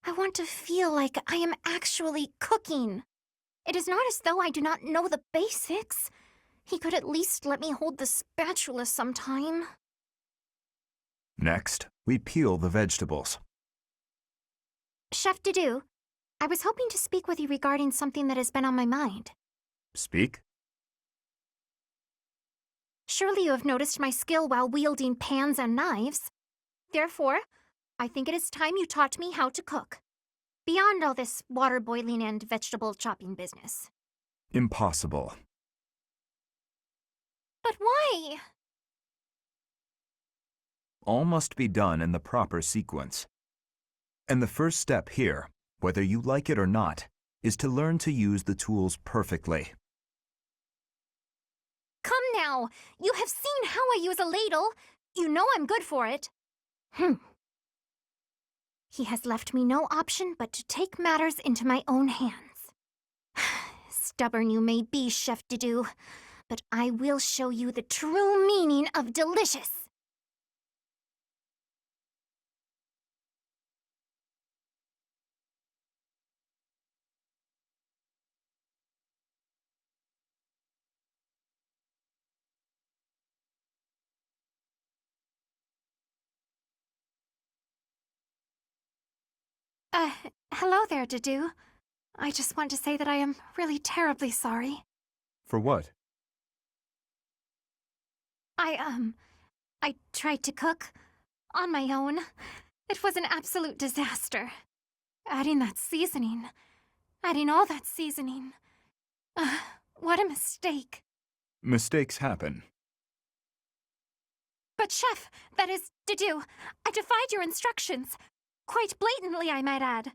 I want to feel like I am actually cooking. It is not as though I do not know the basics. He could at least let me hold the spatula sometime. Next, we peel the vegetables. Chef Dedue, I was hoping to speak with you regarding something that has been on my mind. Speak. Surely you have noticed my skill while wielding pans and knives. Therefore, I think it is time you taught me how to cook. Beyond all this water boiling and vegetable chopping business. Impossible. But why? All must be done in the proper sequence. And the first step here, whether you like it or not, is to learn to use the tools perfectly. Come now! You have seen how I use a ladle. You know I'm good for it. He has left me no option but to take matters into my own hands. Stubborn you may be, Chef Dedue, but I will show you the true meaning of delicious. Hello there, Dedue. I just want to say that I am really terribly sorry. For what? I tried to cook on my own. It was an absolute disaster. Adding all that seasoning. What a mistake. Mistakes happen. But Chef, that is, Dedue, I defied your instructions. Quite blatantly, I might add.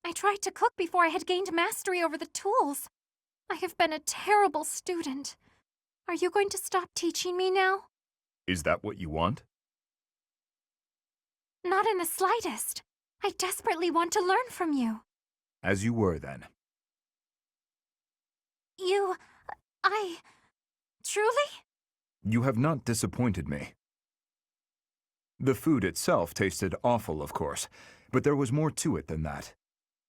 I tried to cook before I had gained mastery over the tools. I have been a terrible student. Are you going to stop teaching me now? Is that what you want? Not in the slightest. I desperately want to learn from you. As you were, then. Truly? You have not disappointed me. The food itself tasted awful, of course, but there was more to it than that.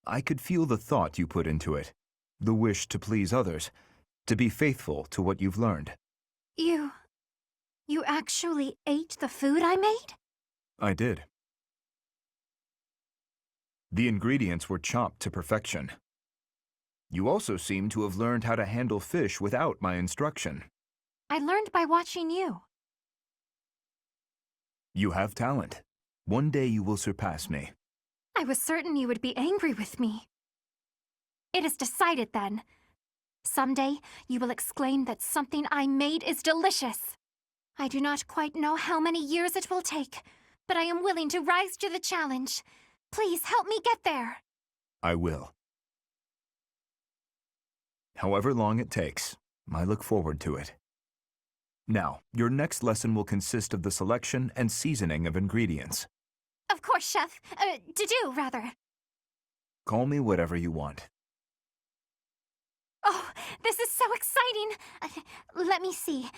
I could feel the thought you put into it, the wish to please others, to be faithful to what you've learned. You actually ate the food I made? I did. The ingredients were chopped to perfection. You also seem to have learned how to handle fish without my instruction. I learned by watching you. You have talent. One day you will surpass me. I was certain you would be angry with me. It is decided, then. Someday, you will exclaim that something I made is delicious. I do not quite know how many years it will take, but I am willing to rise to the challenge. Please help me get there. I will. However long it takes, I look forward to it. Now, your next lesson will consist of the selection and seasoning of ingredients. Of course, Chef. Dedue, rather. Call me whatever you want. Oh, this is so exciting. Let me see.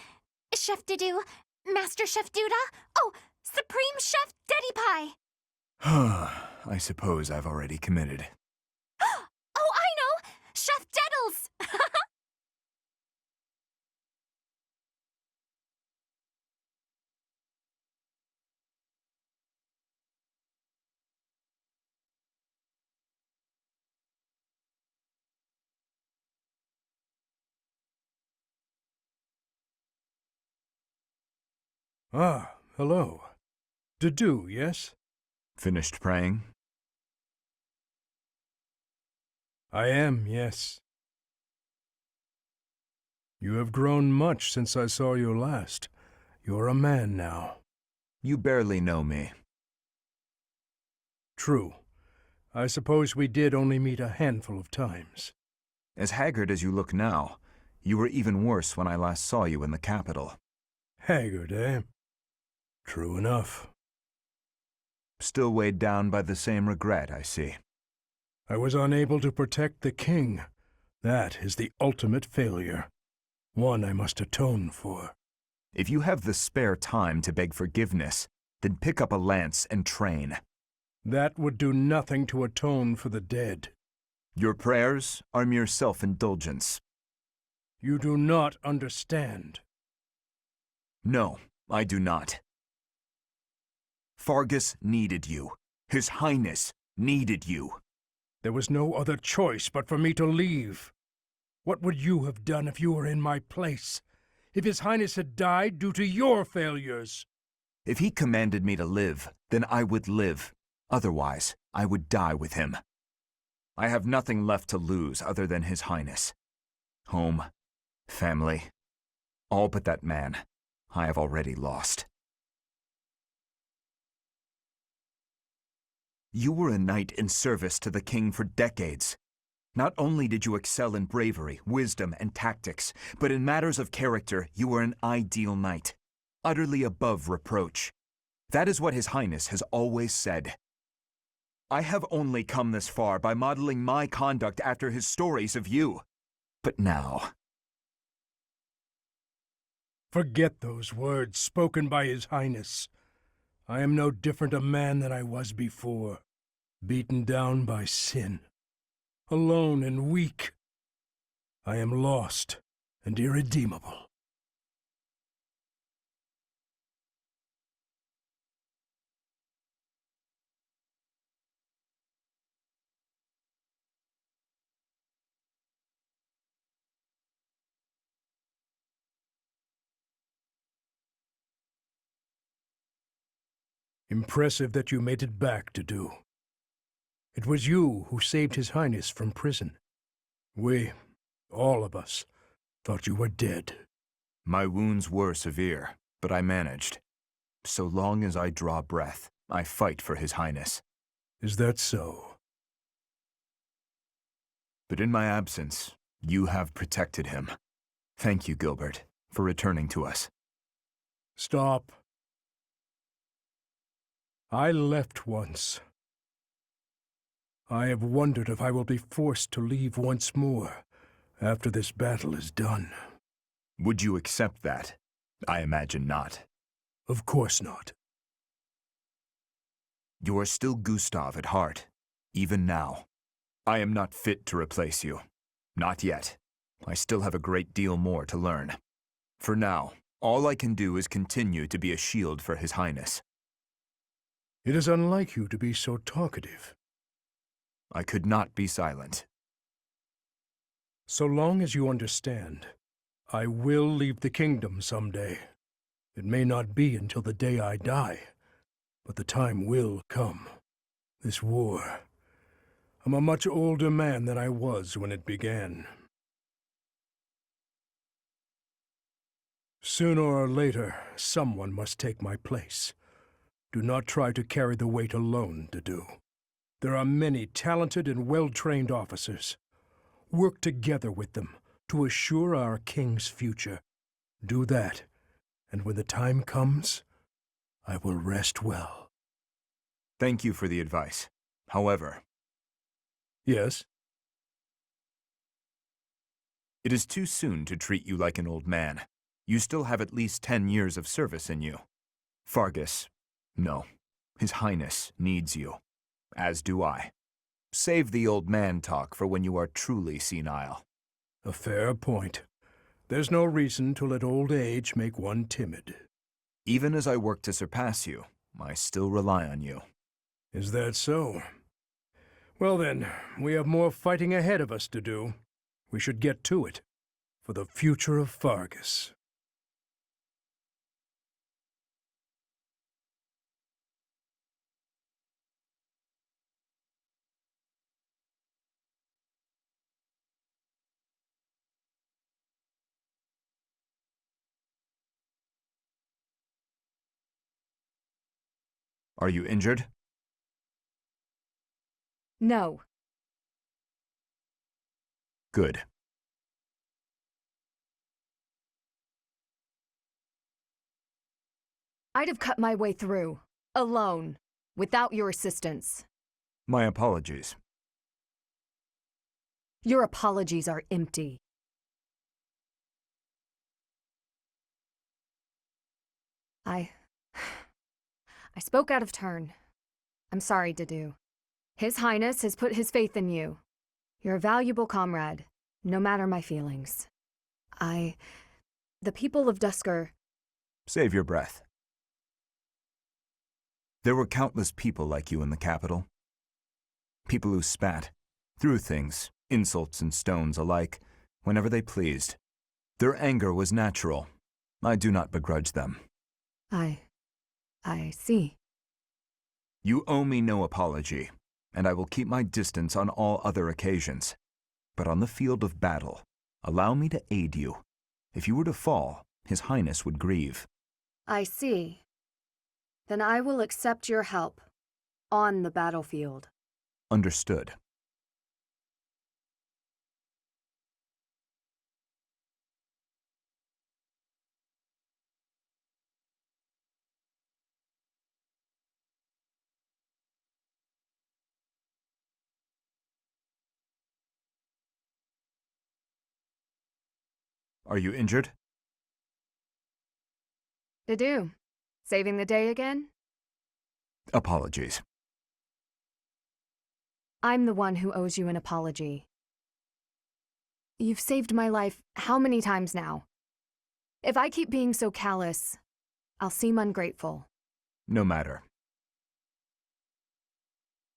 Chef Dedue, Master Chef Duda, oh, Supreme Chef Dedue Pie. I suppose I've already committed. Oh, I know! Chef Deddles! Ah, hello. Dedue, yes? Finished praying? I am, yes. You have grown much since I saw you last. You're a man now. You barely know me. True. I suppose we did only meet a handful of times. As haggard as you look now, you were even worse when I last saw you in the capital. Haggard, eh? True enough. Still weighed down by the same regret, I see. I was unable to protect the king. That is the ultimate failure. One I must atone for. If you have the spare time to beg forgiveness, then pick up a lance and train. That would do nothing to atone for the dead. Your prayers are mere self-indulgence. You do not understand. No, I do not. Fargus needed you. His Highness needed you. There was no other choice but for me to leave. What would you have done if you were in my place? If His Highness had died due to your failures? If he commanded me to live, then I would live. Otherwise, I would die with him. I have nothing left to lose other than His Highness. Home, family, all but that man I have already lost. You were a knight in service to the king for decades. Not only did you excel in bravery, wisdom, and tactics, but in matters of character, you were an ideal knight, utterly above reproach. That is what His Highness has always said. I have only come this far by modeling my conduct after his stories of you. But now, Forget those words spoken by His Highness. I am no different a man than I was before, beaten down by sin, alone and weak. I am lost and irredeemable. Impressive that you made it back, Dedue. It was you who saved His Highness from prison. We, all of us, thought you were dead. My wounds were severe, but I managed. So long as I draw breath, I fight for His Highness. Is that so? But in my absence, you have protected him. Thank you, Gilbert, for returning to us. Stop. I left once. I have wondered if I will be forced to leave once more after this battle is done. Would you accept that? I imagine not. Of course not. You are still Gustav at heart, even now. I am not fit to replace you. Not yet. I still have a great deal more to learn. For now, all I can do is continue to be a shield for His Highness. It is unlike you to be so talkative. I could not be silent. So long as you understand, I will leave the kingdom someday. It may not be until the day I die, but the time will come. This war. I'm a much older man than I was when it began. Sooner or later, someone must take my place. Do not try to carry the weight alone, Dedue. There are many talented and well-trained officers. Work together with them to assure our king's future. Do that, and when the time comes, I will rest well. Thank you for the advice. However... Yes? It is too soon to treat you like an old man. You still have at least 10 years of service in you. Fargus, no. His Highness needs you. As do I. Save the old man talk for when you are truly senile. A fair point. There's no reason to let old age make one timid. Even as I work to surpass you, I still rely on you. Is that so? Well then, we have more fighting ahead of us to do. We should get to it. For the future of Fargus. Are you injured? No. Good. I'd have cut my way through, alone, without your assistance. My apologies. Your apologies are empty. I spoke out of turn. I'm sorry, Dedue. His Highness has put his faith in you. You're a valuable comrade, no matter my feelings. The people of Dusker... Save your breath. There were countless people like you in the capital. People who spat, threw things, insults and stones alike, whenever they pleased. Their anger was natural. I do not begrudge them. I see. You owe me no apology, and I will keep my distance on all other occasions. But on the field of battle, allow me to aid you. If you were to fall, His Highness would grieve. I see. Then I will accept your help. On the battlefield. Understood. Are you injured? Dedue, saving the day again? Apologies. I'm the one who owes you an apology. You've saved my life how many times now? If I keep being so callous, I'll seem ungrateful. No matter.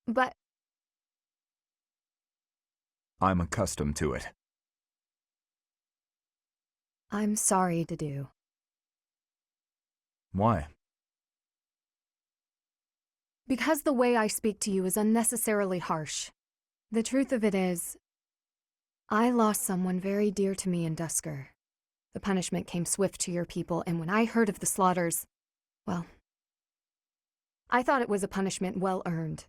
But I'm accustomed to it. I'm sorry, Dedue. Why? Because the way I speak to you is unnecessarily harsh. The truth of it is, I lost someone very dear to me in Dusker. The punishment came swift to your people, and when I heard of the slaughters, well, I thought it was a punishment well earned.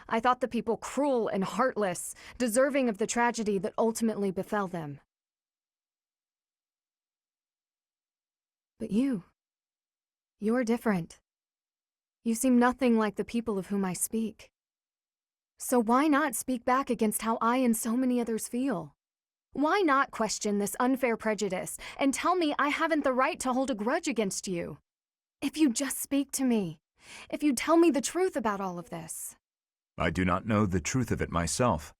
I thought the people cruel and heartless, deserving of the tragedy that ultimately befell them. But you're different. You seem nothing like the people of whom I speak. So why not speak back against how I and so many others feel? Why not question this unfair prejudice and tell me I haven't the right to hold a grudge against you? If you just speak to me, if you tell me the truth about all of this. I do not know the truth of it myself.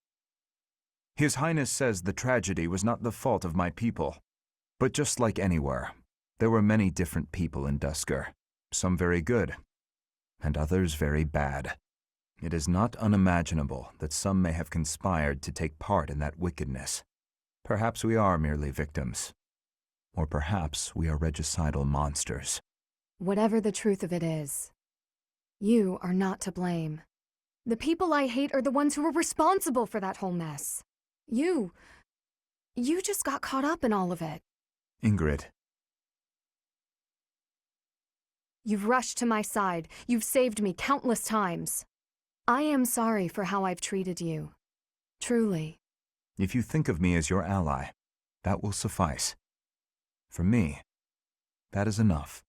His Highness says the tragedy was not the fault of my people. But just like anywhere, there were many different people in Dusker, some very good, and others very bad. It is not unimaginable that some may have conspired to take part in that wickedness. Perhaps we are merely victims. Or perhaps we are regicidal monsters. Whatever the truth of it is, you are not to blame. The people I hate are the ones who were responsible for that whole mess. You just got caught up in all of it. Ingrid. You've rushed to my side. You've saved me countless times. I am sorry for how I've treated you. Truly. If you think of me as your ally, that will suffice. For me, that is enough.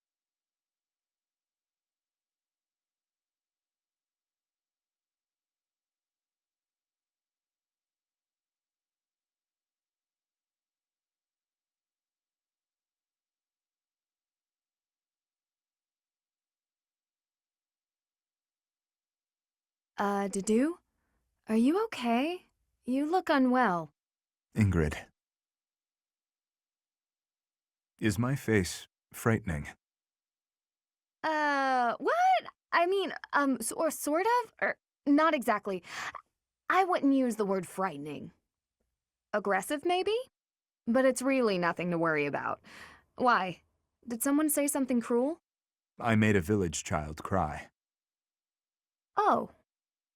Dedue? Are you okay? You look unwell. Ingrid. Is my face frightening? What? I mean, sort of? Or not exactly. I wouldn't use the word frightening. Aggressive, maybe? But it's really nothing to worry about. Why? Did someone say something cruel? I made a village child cry. Oh,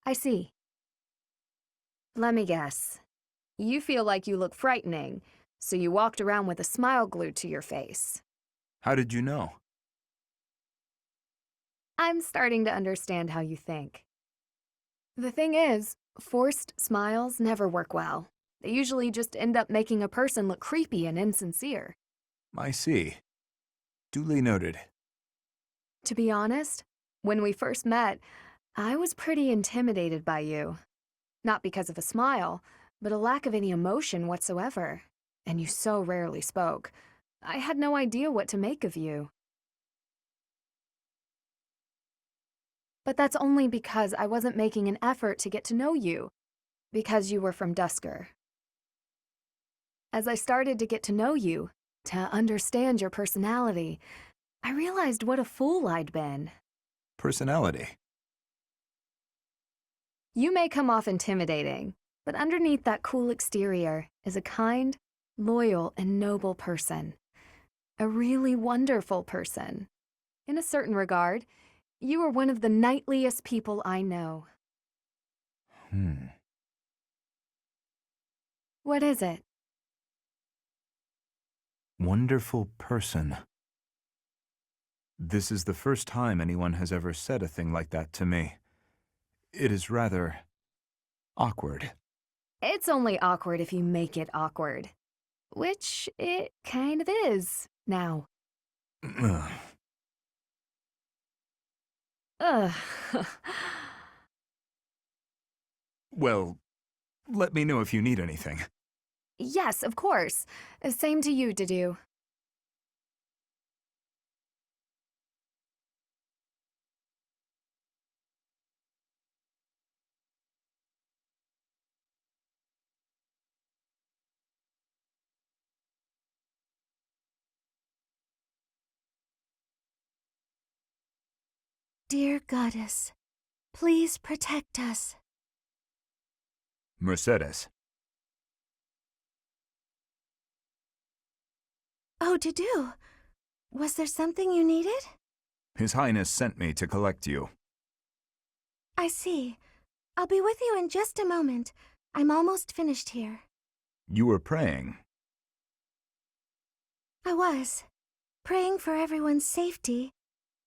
I see. Let me guess. You feel like you look frightening, so you walked around with a smile glued to your face. How did you know? I'm starting to understand how you think. The thing is, forced smiles never work well. They usually just end up making a person look creepy and insincere. I see. Duly noted. To be honest, when we first met, I was pretty intimidated by you. Not because of a smile, but a lack of any emotion whatsoever. And you so rarely spoke. I had no idea what to make of you. But that's only because I wasn't making an effort to get to know you, because you were from Dusker. As I started to get to know you, to understand your personality, I realized what a fool I'd been. Personality? You may come off intimidating, but underneath that cool exterior is a kind, loyal, and noble person. A really wonderful person. In a certain regard, you are one of the knightliest people I know. What is it? Wonderful person. This is the first time anyone has ever said a thing like that to me. It is rather awkward. It's only awkward if you make it awkward. Which it kind of is, now. Ugh. Well, let me know if you need anything. Yes, of course. Same to you, Dedue. dear goddess, please protect us. Mercedes. Oh, Dedue. Was there something you needed? His Highness sent me to collect you. I see. I'll be with you in just a moment. I'm almost finished here. You were praying. I was. Praying for everyone's safety,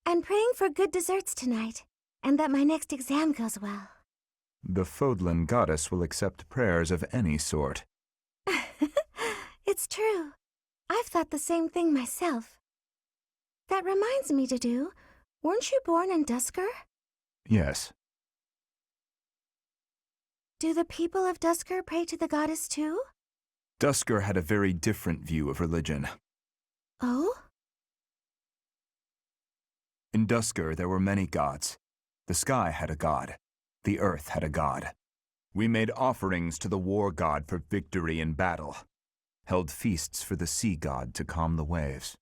and praying for good desserts tonight, and that my next exam goes well. The Fodlan goddess will accept prayers of any sort. It's true. I've thought the same thing myself. That reminds me, Dedue, weren't you born in Dusker? Yes. Do the people of Dusker pray to the goddess too? Dusker had a very different view of religion. Oh? In Dusker there were many gods. The sky had a god. The earth had a god. We made offerings to the war god for victory in battle. Held feasts for the sea god to calm the waves.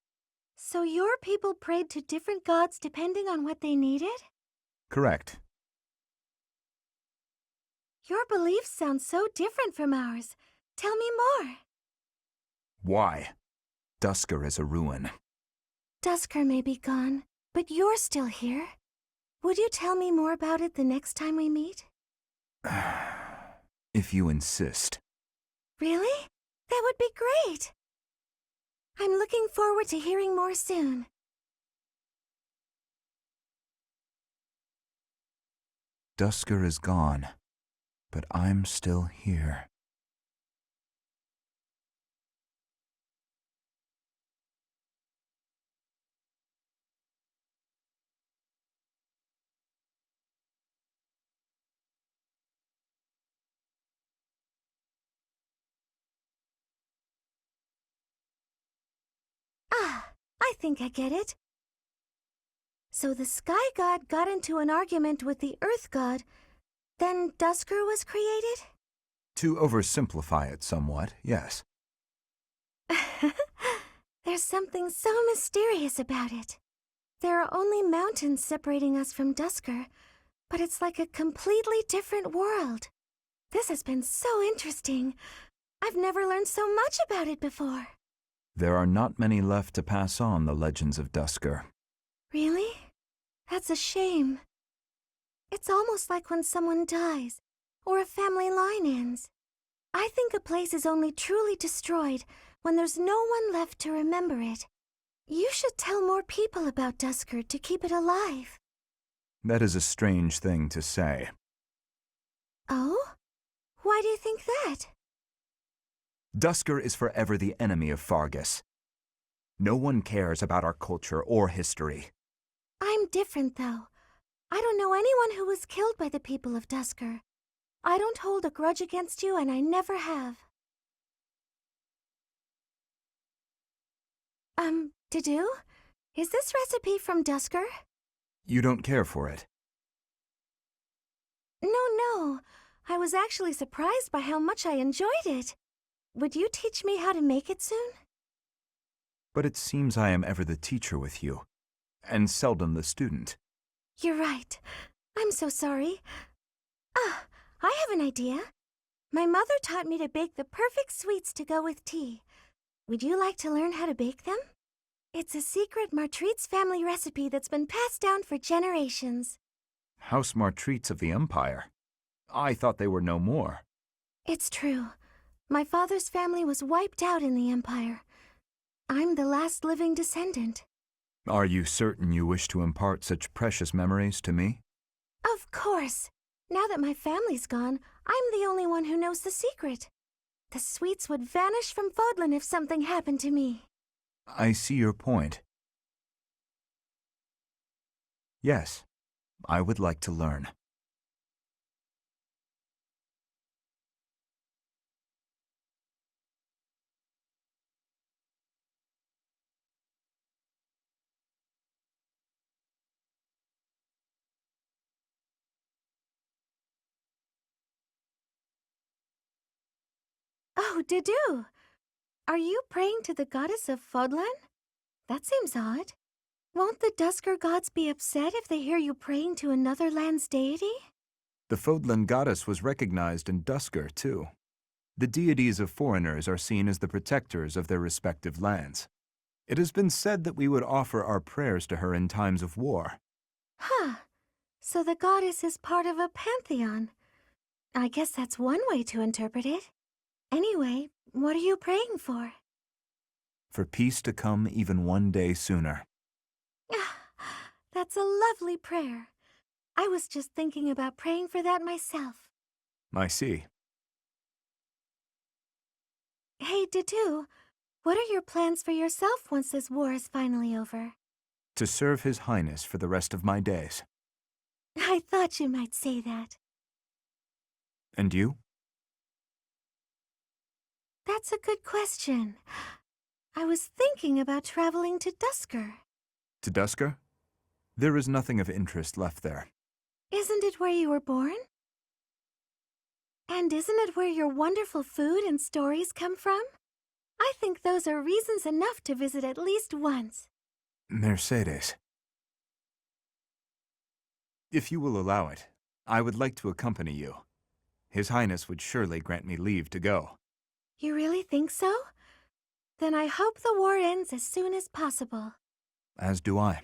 So your people prayed to different gods depending on what they needed? Correct. Your beliefs sound so different from ours. Tell me more. Why? Dusker is a ruin. Dusker may be gone, but you're still here. Would you tell me more about it the next time we meet? If you insist. Really? That would be great. I'm looking forward to hearing more soon. Dusker is gone, but I'm still here. Ah, I think I get it. So the sky god got into an argument with the earth god, then Dusker was created? To oversimplify it somewhat, yes. There's something so mysterious about it. There are only mountains separating us from Dusker, but it's like a completely different world. This has been so interesting. I've never learned so much about it before. There are not many left to pass on the legends of Dusker. Really? That's a shame. It's almost like when someone dies, or a family line ends. I think a place is only truly destroyed when there's no one left to remember it. You should tell more people about Dusker to keep it alive. That is a strange thing to say. Oh? Why do you think that? Dusker is forever the enemy of Fargus. No one cares about our culture or history. I'm different, though. I don't know anyone who was killed by the people of Dusker. I don't hold a grudge against you, and I never have. Dedue? Is this recipe from Dusker? You don't care for it? No. I was actually surprised by how much I enjoyed it. Would you teach me how to make it soon? But it seems I am ever the teacher with you, and seldom the student. You're right. I'm so sorry. Ah, I have an idea. My mother taught me to bake the perfect sweets to go with tea. Would you like to learn how to bake them? It's a secret Martritz family recipe that's been passed down for generations. House Martritz of the Empire. I thought they were no more. It's true. My father's family was wiped out in the Empire. I'm the last living descendant. Are you certain you wish to impart such precious memories to me? Of course. Now that my family's gone, I'm the only one who knows the secret. The sweets would vanish from Fodlan if something happened to me. I see your point. Yes, I would like to learn. Oh, Dedue! Are you praying to the goddess of Fodlan? That seems odd. Won't the Dusker gods be upset if they hear you praying to another land's deity? The Fodlan goddess was recognized in Dusker, too. The deities of foreigners are seen as the protectors of their respective lands. It has been said that we would offer our prayers to her in times of war. Huh. So the goddess is part of a pantheon. I guess that's one way to interpret it. Anyway, what are you praying for? For peace to come even one day sooner. That's a lovely prayer. I was just thinking about praying for that myself. I see. Hey, Dedue, what are your plans for yourself once this war is finally over? To serve His Highness for the rest of my days. I thought you might say that. And you? That's a good question. I was thinking about traveling to Dusker. To Dusker? There is nothing of interest left there. Isn't it where you were born? And isn't it where your wonderful food and stories come from? I think those are reasons enough to visit at least once. Mercedes. If you will allow it, I would like to accompany you. His Highness would surely grant me leave to go. You really think so? Then I hope the war ends as soon as possible. As do I.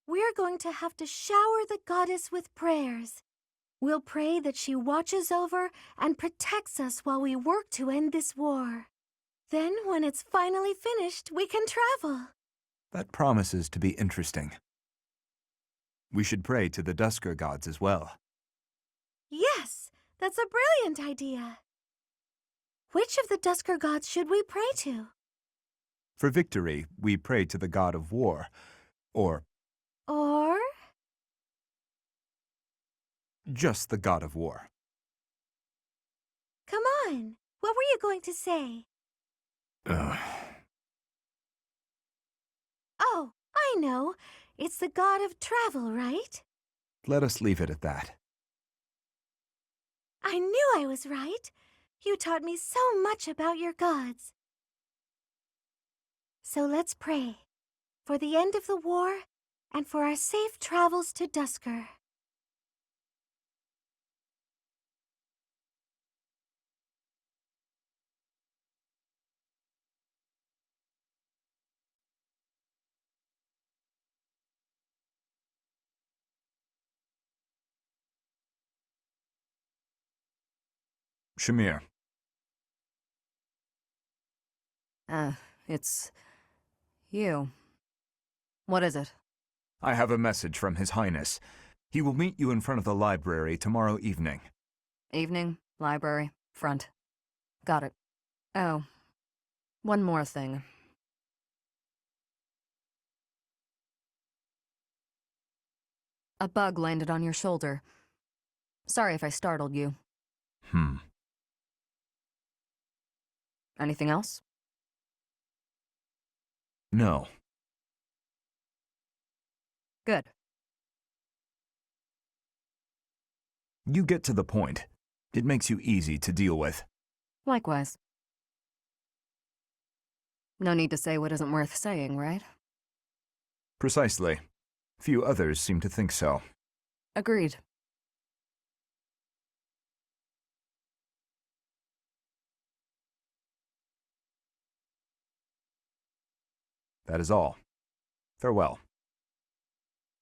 We're going to have to shower the goddess with prayers. We'll pray that she watches over and protects us while we work to end this war. Then, when it's finally finished, we can travel. That promises to be interesting. We should pray to the Dusker gods as well. Yes, that's a brilliant idea. Which of the Dusker gods should we pray to? For victory, we pray to the god of war, or just the god of war. Come on, what were you going to say? Oh, I know. It's the god of travel, right? Let us leave it at that. I knew I was right. You taught me so much about your gods. So let's pray. For the end of the war, and for our safe travels to Dusker. Shamir. It's you. What is it? I have a message from His Highness. He will meet you in front of the library tomorrow evening. Evening, library, front. Got it. Oh, one more thing. A bug landed on your shoulder. Sorry if I startled you. Anything else? No. Good. You get to the point. It makes you easy to deal with. Likewise. No need to say what isn't worth saying, right? Precisely. Few others seem to think so. Agreed. That is all. Farewell.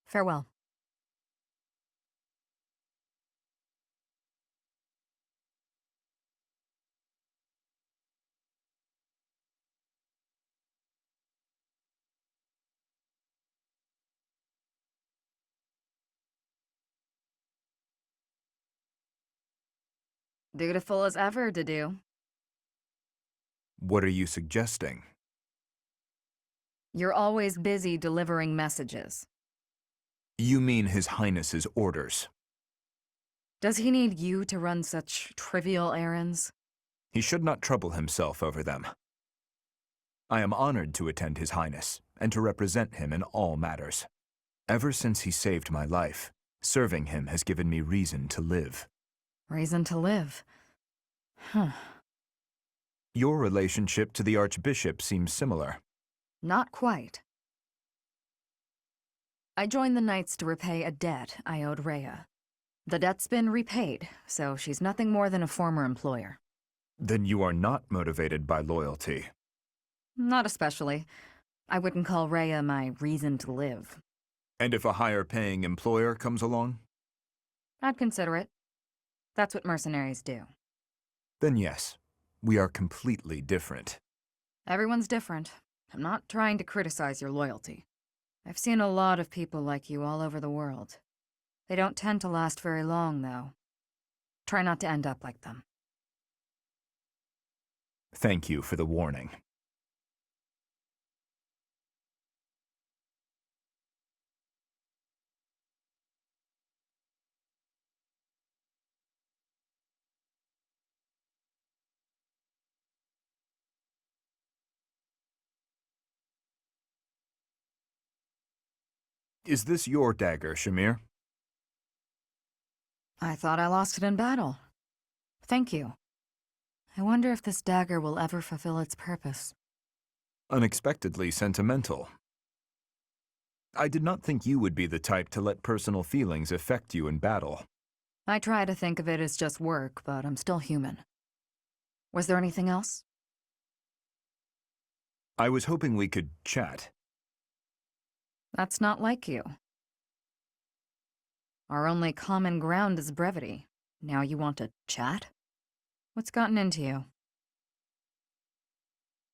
Farewell. Dutiful as ever, Dedue. What are you suggesting? You're always busy delivering messages. You mean His Highness's orders? Does he need you to run such trivial errands? He should not trouble himself over them. I am honored to attend His Highness, and to represent him in all matters. Ever since he saved my life, serving him has given me reason to live. Reason to live. Huh. Your relationship to the Archbishop seems similar. Not quite. I joined the Knights to repay a debt I owed Rhea. The debt's been repaid, so she's nothing more than a former employer. Then you are not motivated by loyalty. Not especially. I wouldn't call Rhea my reason to live. And if a higher-paying employer comes along? I'd consider it. That's what mercenaries do. Then yes, we are completely different. Everyone's different. I'm not trying to criticize your loyalty. I've seen a lot of people like you all over the world. They don't tend to last very long, though. Try not to end up like them. Thank you for the warning. Is this your dagger, Shamir? I thought I lost it in battle. Thank you. I wonder if this dagger will ever fulfill its purpose. Unexpectedly sentimental. I did not think you would be the type to let personal feelings affect you in battle. I try to think of it as just work, but I'm still human. Was there anything else? I was hoping we could chat. That's not like you. Our only common ground is brevity. Now you want to chat? What's gotten into you?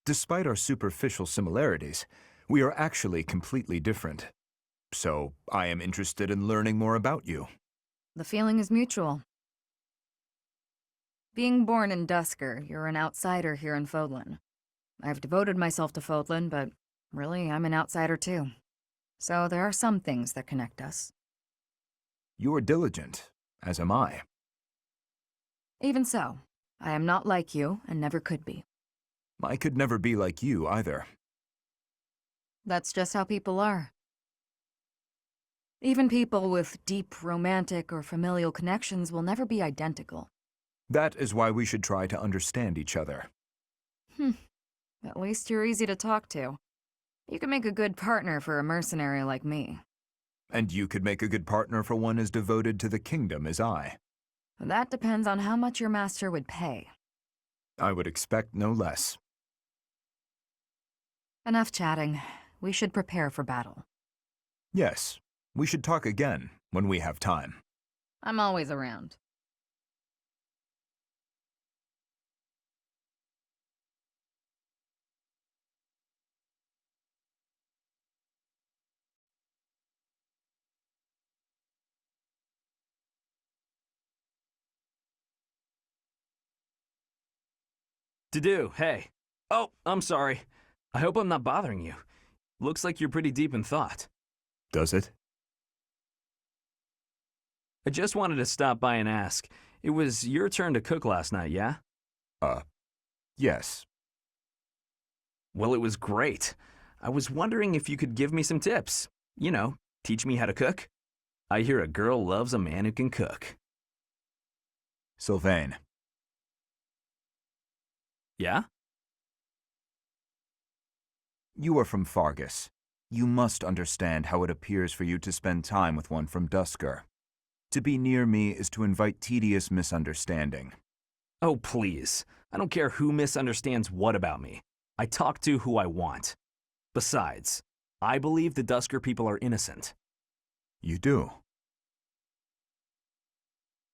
Despite our superficial similarities, we are actually completely different. So, I am interested in learning more about you. The feeling is mutual. Being born in Duscur, you're an outsider here in Fodlan. I've devoted myself to Fodlan, but really, I'm an outsider too. So there are some things that connect us. You are diligent, as am I. Even so, I am not like you and never could be. I could never be like you either. That's just how people are. Even people with deep romantic or familial connections will never be identical. That is why we should try to understand each other. At least you're easy to talk to. You can make a good partner for a mercenary like me. And you could make a good partner for one as devoted to the kingdom as I. That depends on how much your master would pay. I would expect no less. Enough chatting. We should prepare for battle. Yes, we should talk again when we have time. I'm always around. Dedue, hey. Oh, I'm sorry. I hope I'm not bothering you. Looks like you're pretty deep in thought. Does it? I just wanted to stop by and ask. It was your turn to cook last night, yeah? Yes. Well, it was great. I was wondering if you could give me some tips. You know, teach me how to cook. I hear a girl loves a man who can cook. Sylvain. Yeah? You are from Fargus. You must understand how it appears for you to spend time with one from Duscur. To be near me is to invite tedious misunderstanding. Oh, please. I don't care who misunderstands what about me. I talk to who I want. Besides, I believe the Duscur people are innocent. You do?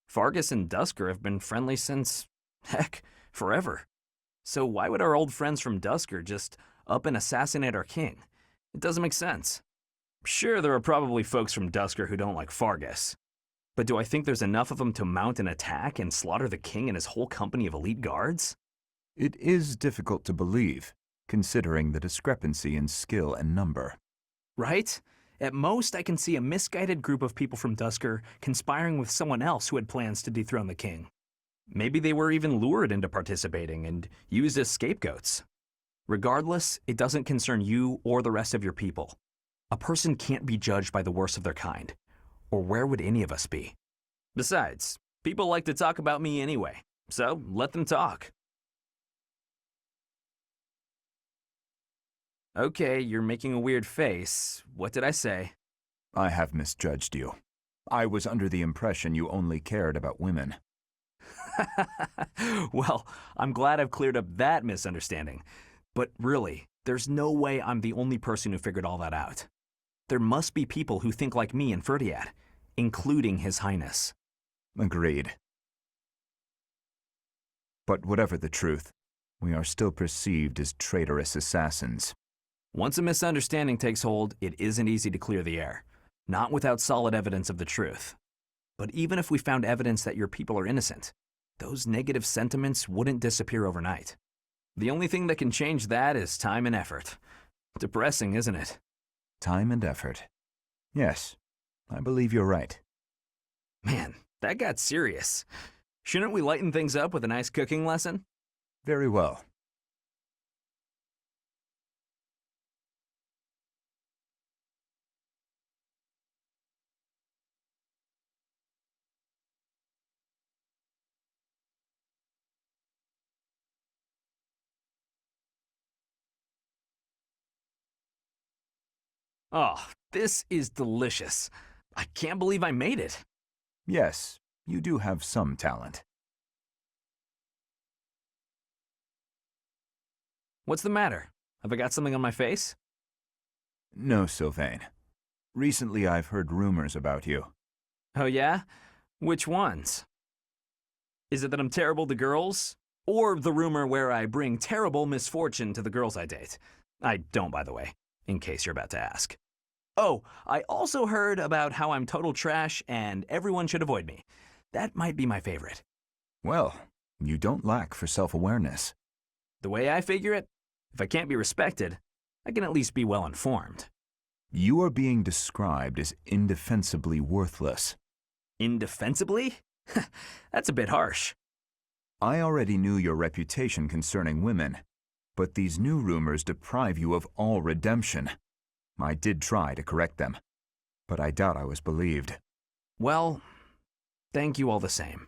Fargus and Duscur have been friendly since, heck, forever. So why would our old friends from Duscur just up and assassinate our king? It doesn't make sense. Sure, there are probably folks from Duscur who don't like Fargus. But do I think there's enough of them to mount an attack and slaughter the king and his whole company of elite guards? It is difficult to believe, considering the discrepancy in skill and number. Right? At most, I can see a misguided group of people from Duscur conspiring with someone else who had plans to dethrone the king. Maybe they were even lured into participating and used as scapegoats. Regardless, it doesn't concern you or the rest of your people. A person can't be judged by the worst of their kind. Or where would any of us be? Besides, people like to talk about me anyway, so let them talk. Okay, you're making a weird face. What did I say? I have misjudged you. I was under the impression you only cared about women. Well, I'm glad I've cleared up that misunderstanding. But really, there's no way I'm the only person who figured all that out. There must be people who think like me and Ferdiad, including His Highness. Agreed. But whatever the truth, we are still perceived as traitorous assassins. Once a misunderstanding takes hold, it isn't easy to clear the air. Not without solid evidence of the truth. But even if we found evidence that your people are innocent, those negative sentiments wouldn't disappear overnight. The only thing that can change that is time and effort. Depressing, isn't it? Time and effort. Yes, I believe you're right. Man, that got serious. Shouldn't we lighten things up with a nice cooking lesson? Very well. Oh, this is delicious. I can't believe I made it. Yes, you do have some talent. What's the matter? Have I got something on my face? No, Sylvain. Recently I've heard rumors about you. Oh yeah? Which ones? Is it that I'm terrible to girls? Or the rumor where I bring terrible misfortune to the girls I date? I don't, by the way, in case you're about to ask. Oh, I also heard about how I'm total trash and everyone should avoid me. That might be my favorite. Well, you don't lack for self-awareness. The way I figure it, if I can't be respected, I can at least be well informed. You are being described as indefensibly worthless. Indefensibly? That's a bit harsh. I already knew your reputation concerning women, but these new rumors deprive you of all redemption. I did try to correct them, but I doubt I was believed. Well, thank you all the same.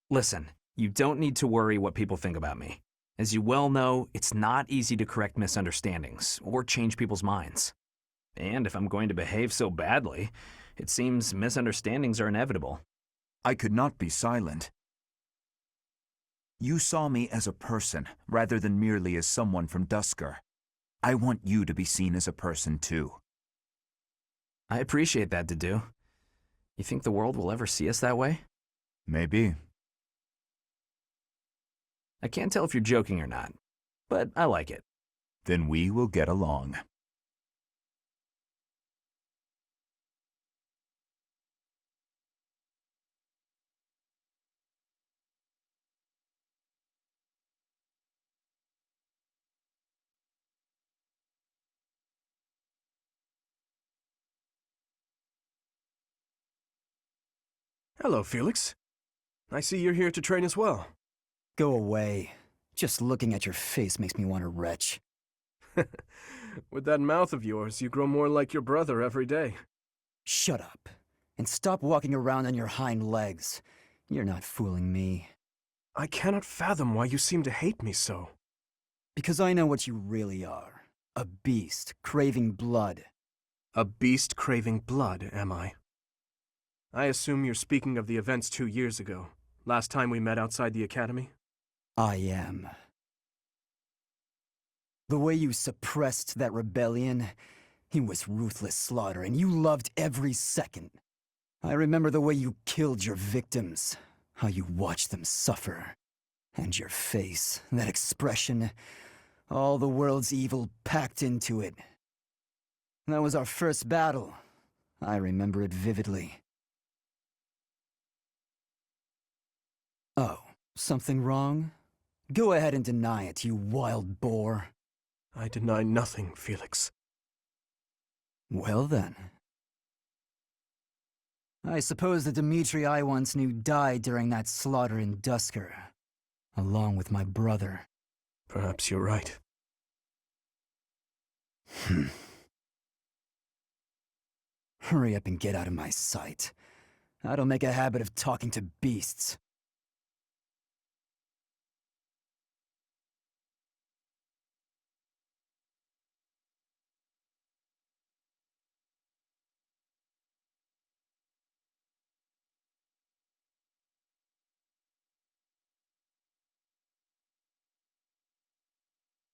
Listen, you don't need to worry what people think about me. As you well know, it's not easy to correct misunderstandings or change people's minds. And if I'm going to behave so badly, it seems misunderstandings are inevitable. I could not be silent. You saw me as a person, rather than merely as someone from Duscur. I want you to be seen as a person, too. I appreciate that, Dedue. You think the world will ever see us that way? Maybe. I can't tell if you're joking or not, but I like it. Then we will get along. Hello, Felix. I see you're here to train as well. Go away. Just looking at your face makes me want to retch. With that mouth of yours, you grow more like your brother every day. Shut up. And stop walking around on your hind legs. You're not fooling me. I cannot fathom why you seem to hate me so. Because I know what you really are. A beast, craving blood. A beast craving blood, am I? I assume you're speaking of the events 2 years ago, last time we met outside the academy? I am. The way you suppressed that rebellion, it was ruthless slaughter, and you loved every second. I remember the way you killed your victims, how you watched them suffer. And your face, that expression, all the world's evil packed into it. That was our first battle. I remember it vividly. Oh, something wrong? Go ahead and deny it, you wild boar. I deny nothing, Felix. Well then. I suppose the Dimitri I once knew died during that slaughter in Duscur, along with my brother. Perhaps you're right. Hurry up and get out of my sight. I don't make a habit of talking to beasts.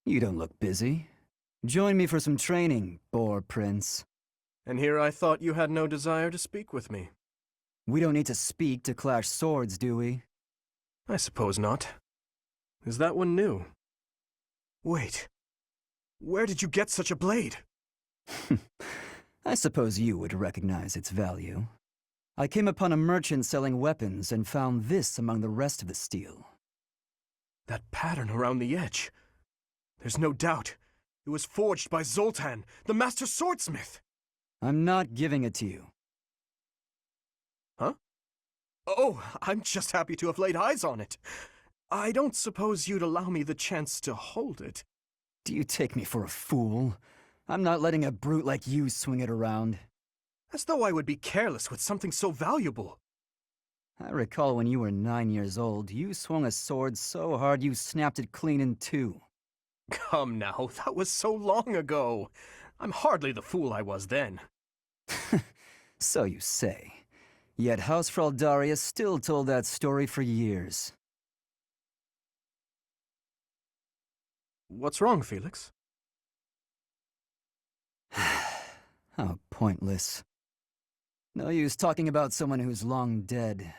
You don't look busy. Join me for some training, boar prince. And here I thought you had no desire to speak with me. We don't need to speak to clash swords, do we? I suppose not. Is that one new? Wait. Where did you get such a blade? I suppose you would recognize its value. I came upon a merchant selling weapons and found this among the rest of the steel. That pattern around the edge. There's no doubt. It was forged by Zoltan, the master swordsmith. I'm not giving it to you. Huh? Oh, I'm just happy to have laid eyes on it. I don't suppose you'd allow me the chance to hold it. Do you take me for a fool? I'm not letting a brute like you swing it around. As though I would be careless with something so valuable. I recall when you were 9 years old, you swung a sword so hard you snapped it clean in two. Come now, that was so long ago. I'm hardly the fool I was then. So you say. Yet House Fraldarius still told that story for years. What's wrong, Felix? How pointless. No use talking about someone who's long dead.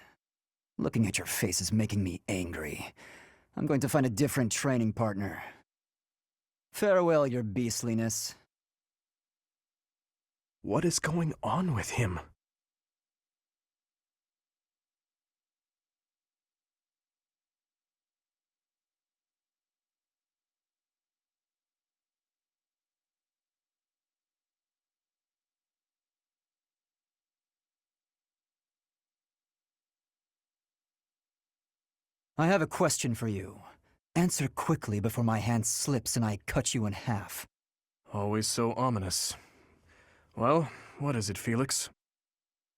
Looking at your face is making me angry. I'm going to find a different training partner. Farewell, your beastliness. What is going on with him? I have a question for you. Answer quickly before my hand slips and I cut you in half. Always so ominous. Well, what is it, Felix?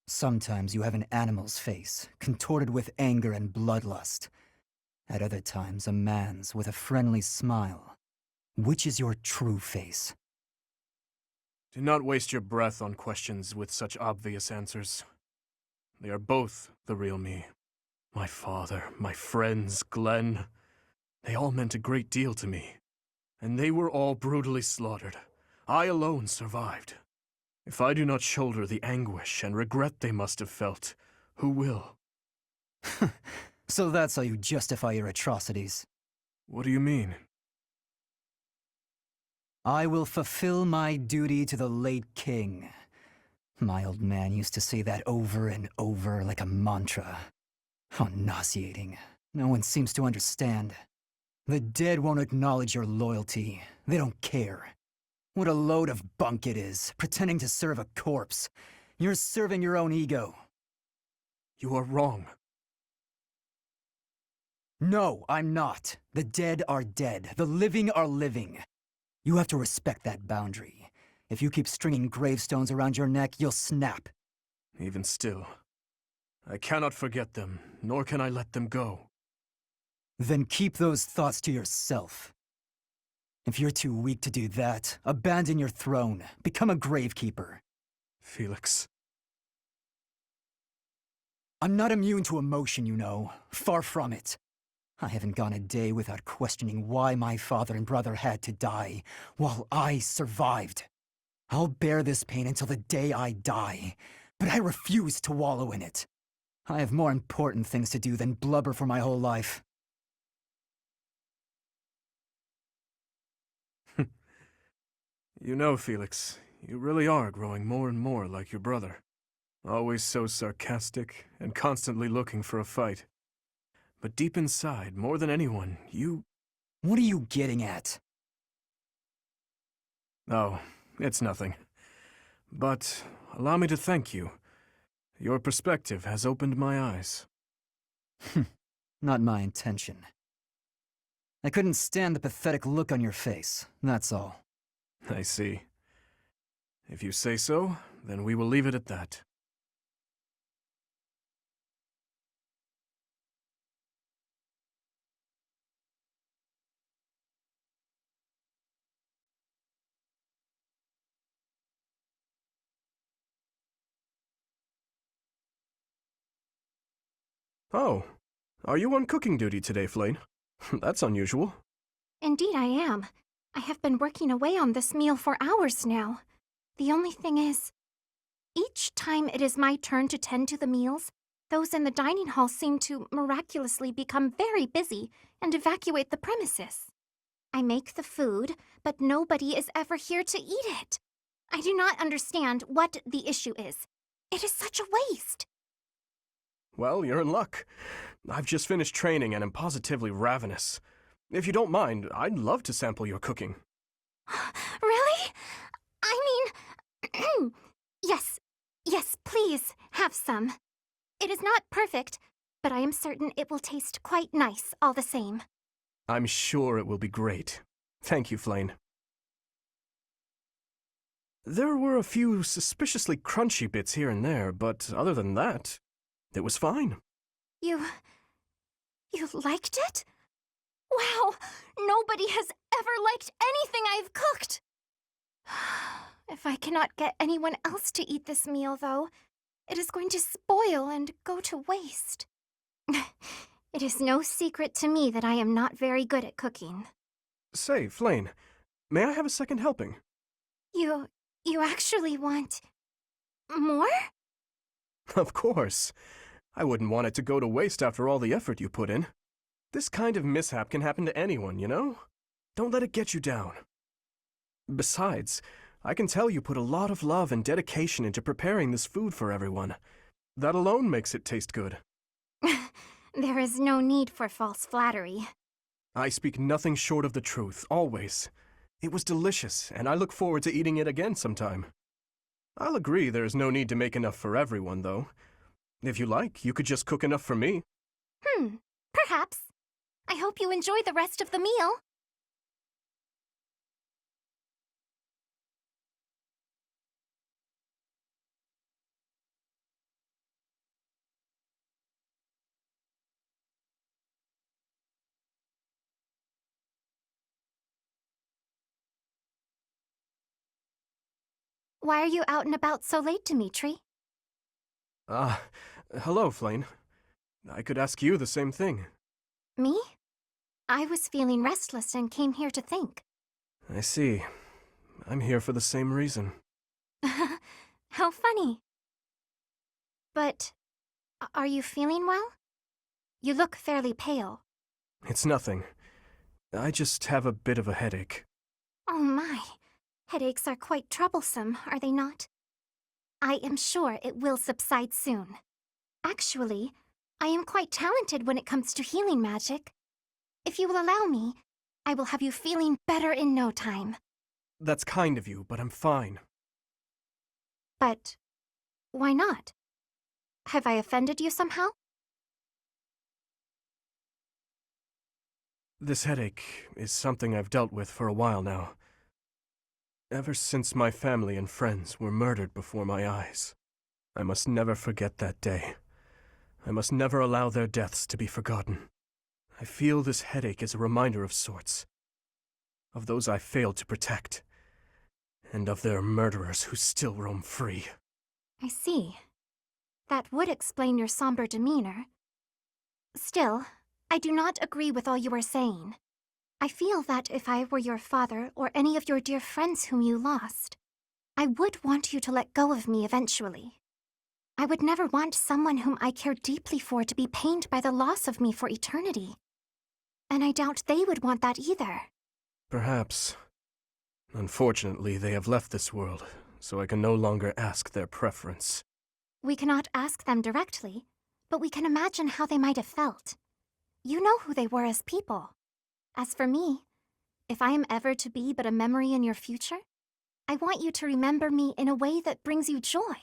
Sometimes you have an animal's face, contorted with anger and bloodlust. At other times, a man's with a friendly smile. Which is your true face? Do not waste your breath on questions with such obvious answers. They are both the real me. My father, my friends, Glenn. They all meant a great deal to me. And they were all brutally slaughtered. I alone survived. If I do not shoulder the anguish and regret they must have felt, who will? So that's how you justify your atrocities. What do you mean? I will fulfill my duty to the late king. My old man used to say that over and over like a mantra. How nauseating. No one seems to understand. The dead won't acknowledge your loyalty. They don't care. What a load of bunk it is, pretending to serve a corpse. You're serving your own ego. You are wrong. No, I'm not. The dead are dead. The living are living. You have to respect that boundary. If you keep stringing gravestones around your neck, you'll snap. Even still, I cannot forget them, nor can I let them go. Then keep those thoughts to yourself. If you're too weak to do that, abandon your throne. Become a gravekeeper. Felix. I'm not immune to emotion, you know. Far from it. I haven't gone a day without questioning why my father and brother had to die, while I survived. I'll bear this pain until the day I die, but I refuse to wallow in it. I have more important things to do than blubber for my whole life. You know, Felix, you really are growing more and more like your brother. Always so sarcastic and constantly looking for a fight. But deep inside, more than anyone, you... What are you getting at? Oh, it's nothing. But allow me to thank you. Your perspective has opened my eyes. Not my intention. I couldn't stand the pathetic look on your face, that's all. I see. If you say so, then we will leave it at that. Oh, are you on cooking duty today, Flayn? That's unusual. Indeed I am. I have been working away on this meal for hours now. The only thing is, each time it is my turn to tend to the meals, those in the dining hall seem to miraculously become very busy and evacuate the premises. I make the food, but nobody is ever here to eat it. I do not understand what the issue is. It is such a waste. Well, you're in luck. I've just finished training and am positively ravenous. If you don't mind, I'd love to sample your cooking. Really? I mean, yes, please, have some. It is not perfect, but I am certain it will taste quite nice all the same. I'm sure it will be great. Thank you, Flayn. There were a few suspiciously crunchy bits here and there, but other than that, it was fine. You liked it? Wow, nobody has ever liked anything I've cooked. If I cannot get anyone else to eat this meal, though, it is going to spoil and go to waste. It is no secret to me that I am not very good at cooking. Say, Flayn, may I have a second helping? You actually want more? Of course. I wouldn't want it to go to waste after all the effort you put in. This kind of mishap can happen to anyone, you know? Don't let it get you down. Besides, I can tell you put a lot of love and dedication into preparing this food for everyone. That alone makes it taste good. There is no need for false flattery. I speak nothing short of the truth, always. It was delicious, and I look forward to eating it again sometime. I'll agree there is no need to make enough for everyone, though. If you like, you could just cook enough for me. Perhaps. I hope you enjoy the rest of the meal. Why are you out and about so late, Dimitri? Hello, Flayn. I could ask you the same thing. Me? I was feeling restless and came here to think. I see. I'm here for the same reason. How funny. But, are you feeling well? You look fairly pale. It's nothing. I just have a bit of a headache. Oh my. Headaches are quite troublesome, are they not? I am sure it will subside soon. Actually, I am quite talented when it comes to healing magic. If you will allow me, I will have you feeling better in no time. That's kind of you, but I'm fine. But why not? Have I offended you somehow? This headache is something I've dealt with for a while now. Ever since my family and friends were murdered before my eyes. I must never forget that day. I must never allow their deaths to be forgotten. I feel this headache is a reminder of sorts. Of those I failed to protect. And of their murderers who still roam free. I see. That would explain your somber demeanor. Still, I do not agree with all you are saying. I feel that if I were your father or any of your dear friends whom you lost, I would want you to let go of me eventually. I would never want someone whom I care deeply for to be pained by the loss of me for eternity. And I doubt they would want that either. Perhaps. Unfortunately, they have left this world, so I can no longer ask their preference. We cannot ask them directly, but we can imagine how they might have felt. You know who they were as people. As for me, if I am ever to be but a memory in your future, I want you to remember me in a way that brings you joy.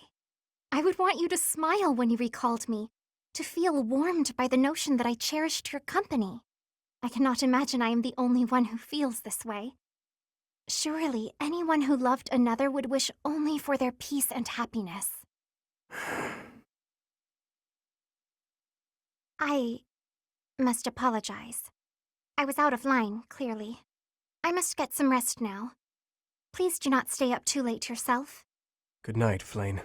I would want you to smile when you recalled me, to feel warmed by the notion that I cherished your company. I cannot imagine I am the only one who feels this way. Surely anyone who loved another would wish only for their peace and happiness. I must apologize. I was out of line, clearly. I must get some rest now. Please do not stay up too late yourself. Good night, Flayn.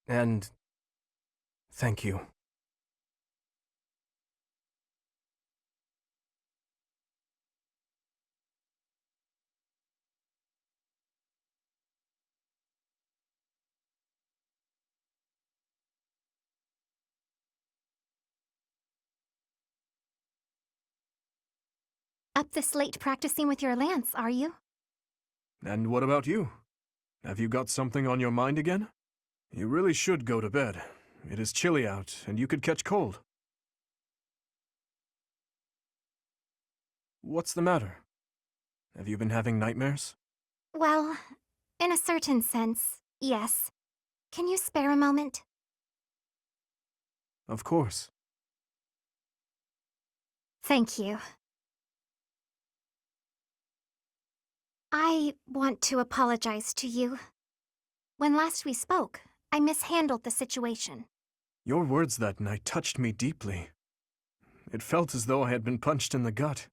And thank you. up this late practicing with your lance, are you? And what about you? Have you got something on your mind again? You really should go to bed. It is chilly out, and you could catch cold. What's the matter? Have you been having nightmares? Well, in a certain sense, yes. Can you spare a moment? Of course. Thank you. I want to apologize to you. When last we spoke, I mishandled the situation. Your words that night touched me deeply. It felt as though I had been punched in the gut.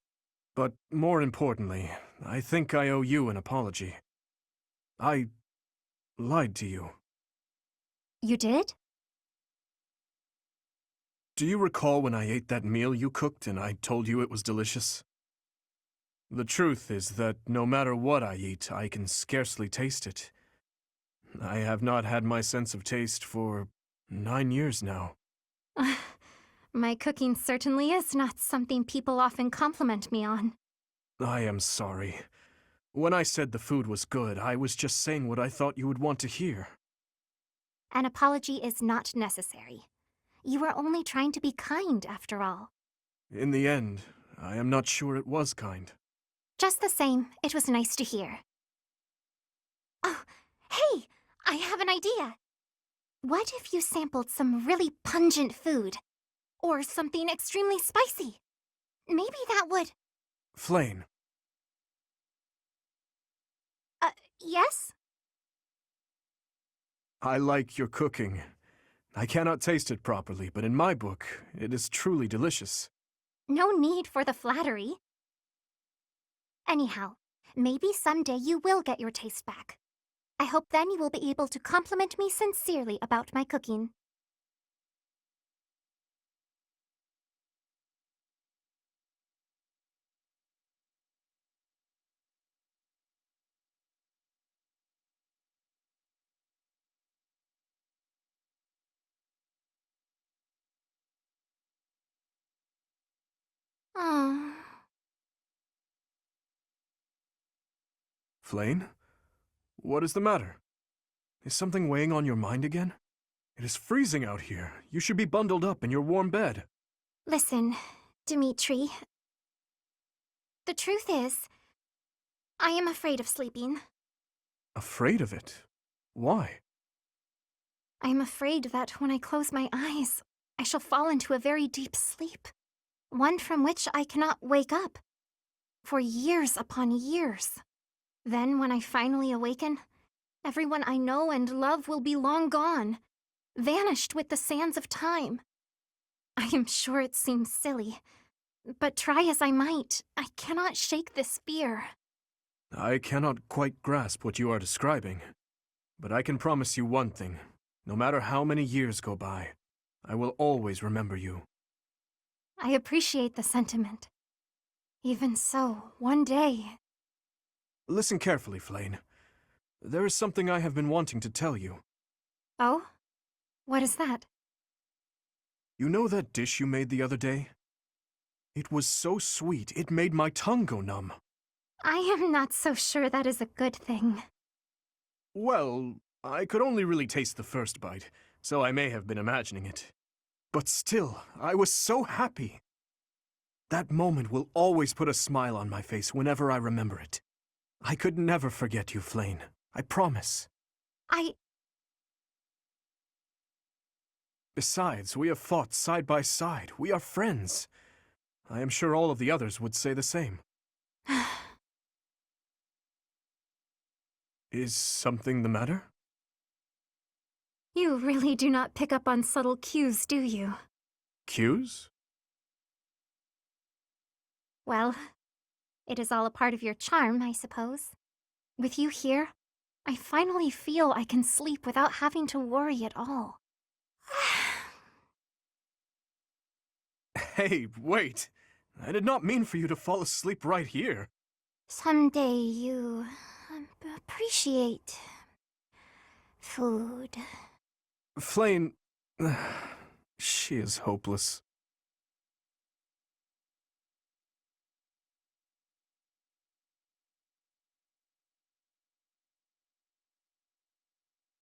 But more importantly, I think I owe you an apology. I lied to you. You did? Do you recall when I ate that meal you cooked and I told you it was delicious? The truth is that no matter what I eat, I can scarcely taste it. I have not had my sense of taste for 9 years now. My cooking certainly is not something people often compliment me on. I am sorry. When I said the food was good, I was just saying what I thought you would want to hear. An apology is not necessary. You were only trying to be kind, after all. In the end, I am not sure it was kind. Just the same, it was nice to hear. Oh, hey! I have an idea! What if you sampled some really pungent food? Or something extremely spicy? Maybe that would... Flayn. Yes? I like your cooking. I cannot taste it properly, but in my book, it is truly delicious. No need for the flattery. Anyhow, maybe someday you will get your taste back. I hope then you will be able to compliment me sincerely about my cooking. Oh. Flayn? What is the matter? Is something weighing on your mind again? It is freezing out here. You should be bundled up in your warm bed. Listen, Dimitri. The truth is, I am afraid of sleeping. Afraid of it? Why? I am afraid that when I close my eyes, I shall fall into a very deep sleep. One from which I cannot wake up. For years upon years. Then, when I finally awaken, everyone I know and love will be long gone, vanished with the sands of time. I am sure it seems silly, but try as I might, I cannot shake this fear. I cannot quite grasp what you are describing, but I can promise you one thing. No matter how many years go by, I will always remember you. I appreciate the sentiment. Even so, one day... Listen carefully, Flayn. There is something I have been wanting to tell you. Oh? What is that? You know that dish you made the other day? It was so sweet, it made my tongue go numb. I am not so sure that is a good thing. Well, I could only really taste the first bite, so I may have been imagining it. But still, I was so happy. That moment will always put a smile on my face whenever I remember it. I could never forget you, Flayn. I promise. Besides, we have fought side by side. We are friends. I am sure all of the others would say the same. Is something the matter? You really do not pick up on subtle cues, do you? Cues? Well, it is all a part of your charm, I suppose. With you here, I finally feel I can sleep without having to worry at all. Hey, wait! I did not mean for you to fall asleep right here. Someday you appreciate food. Flayn, she is hopeless.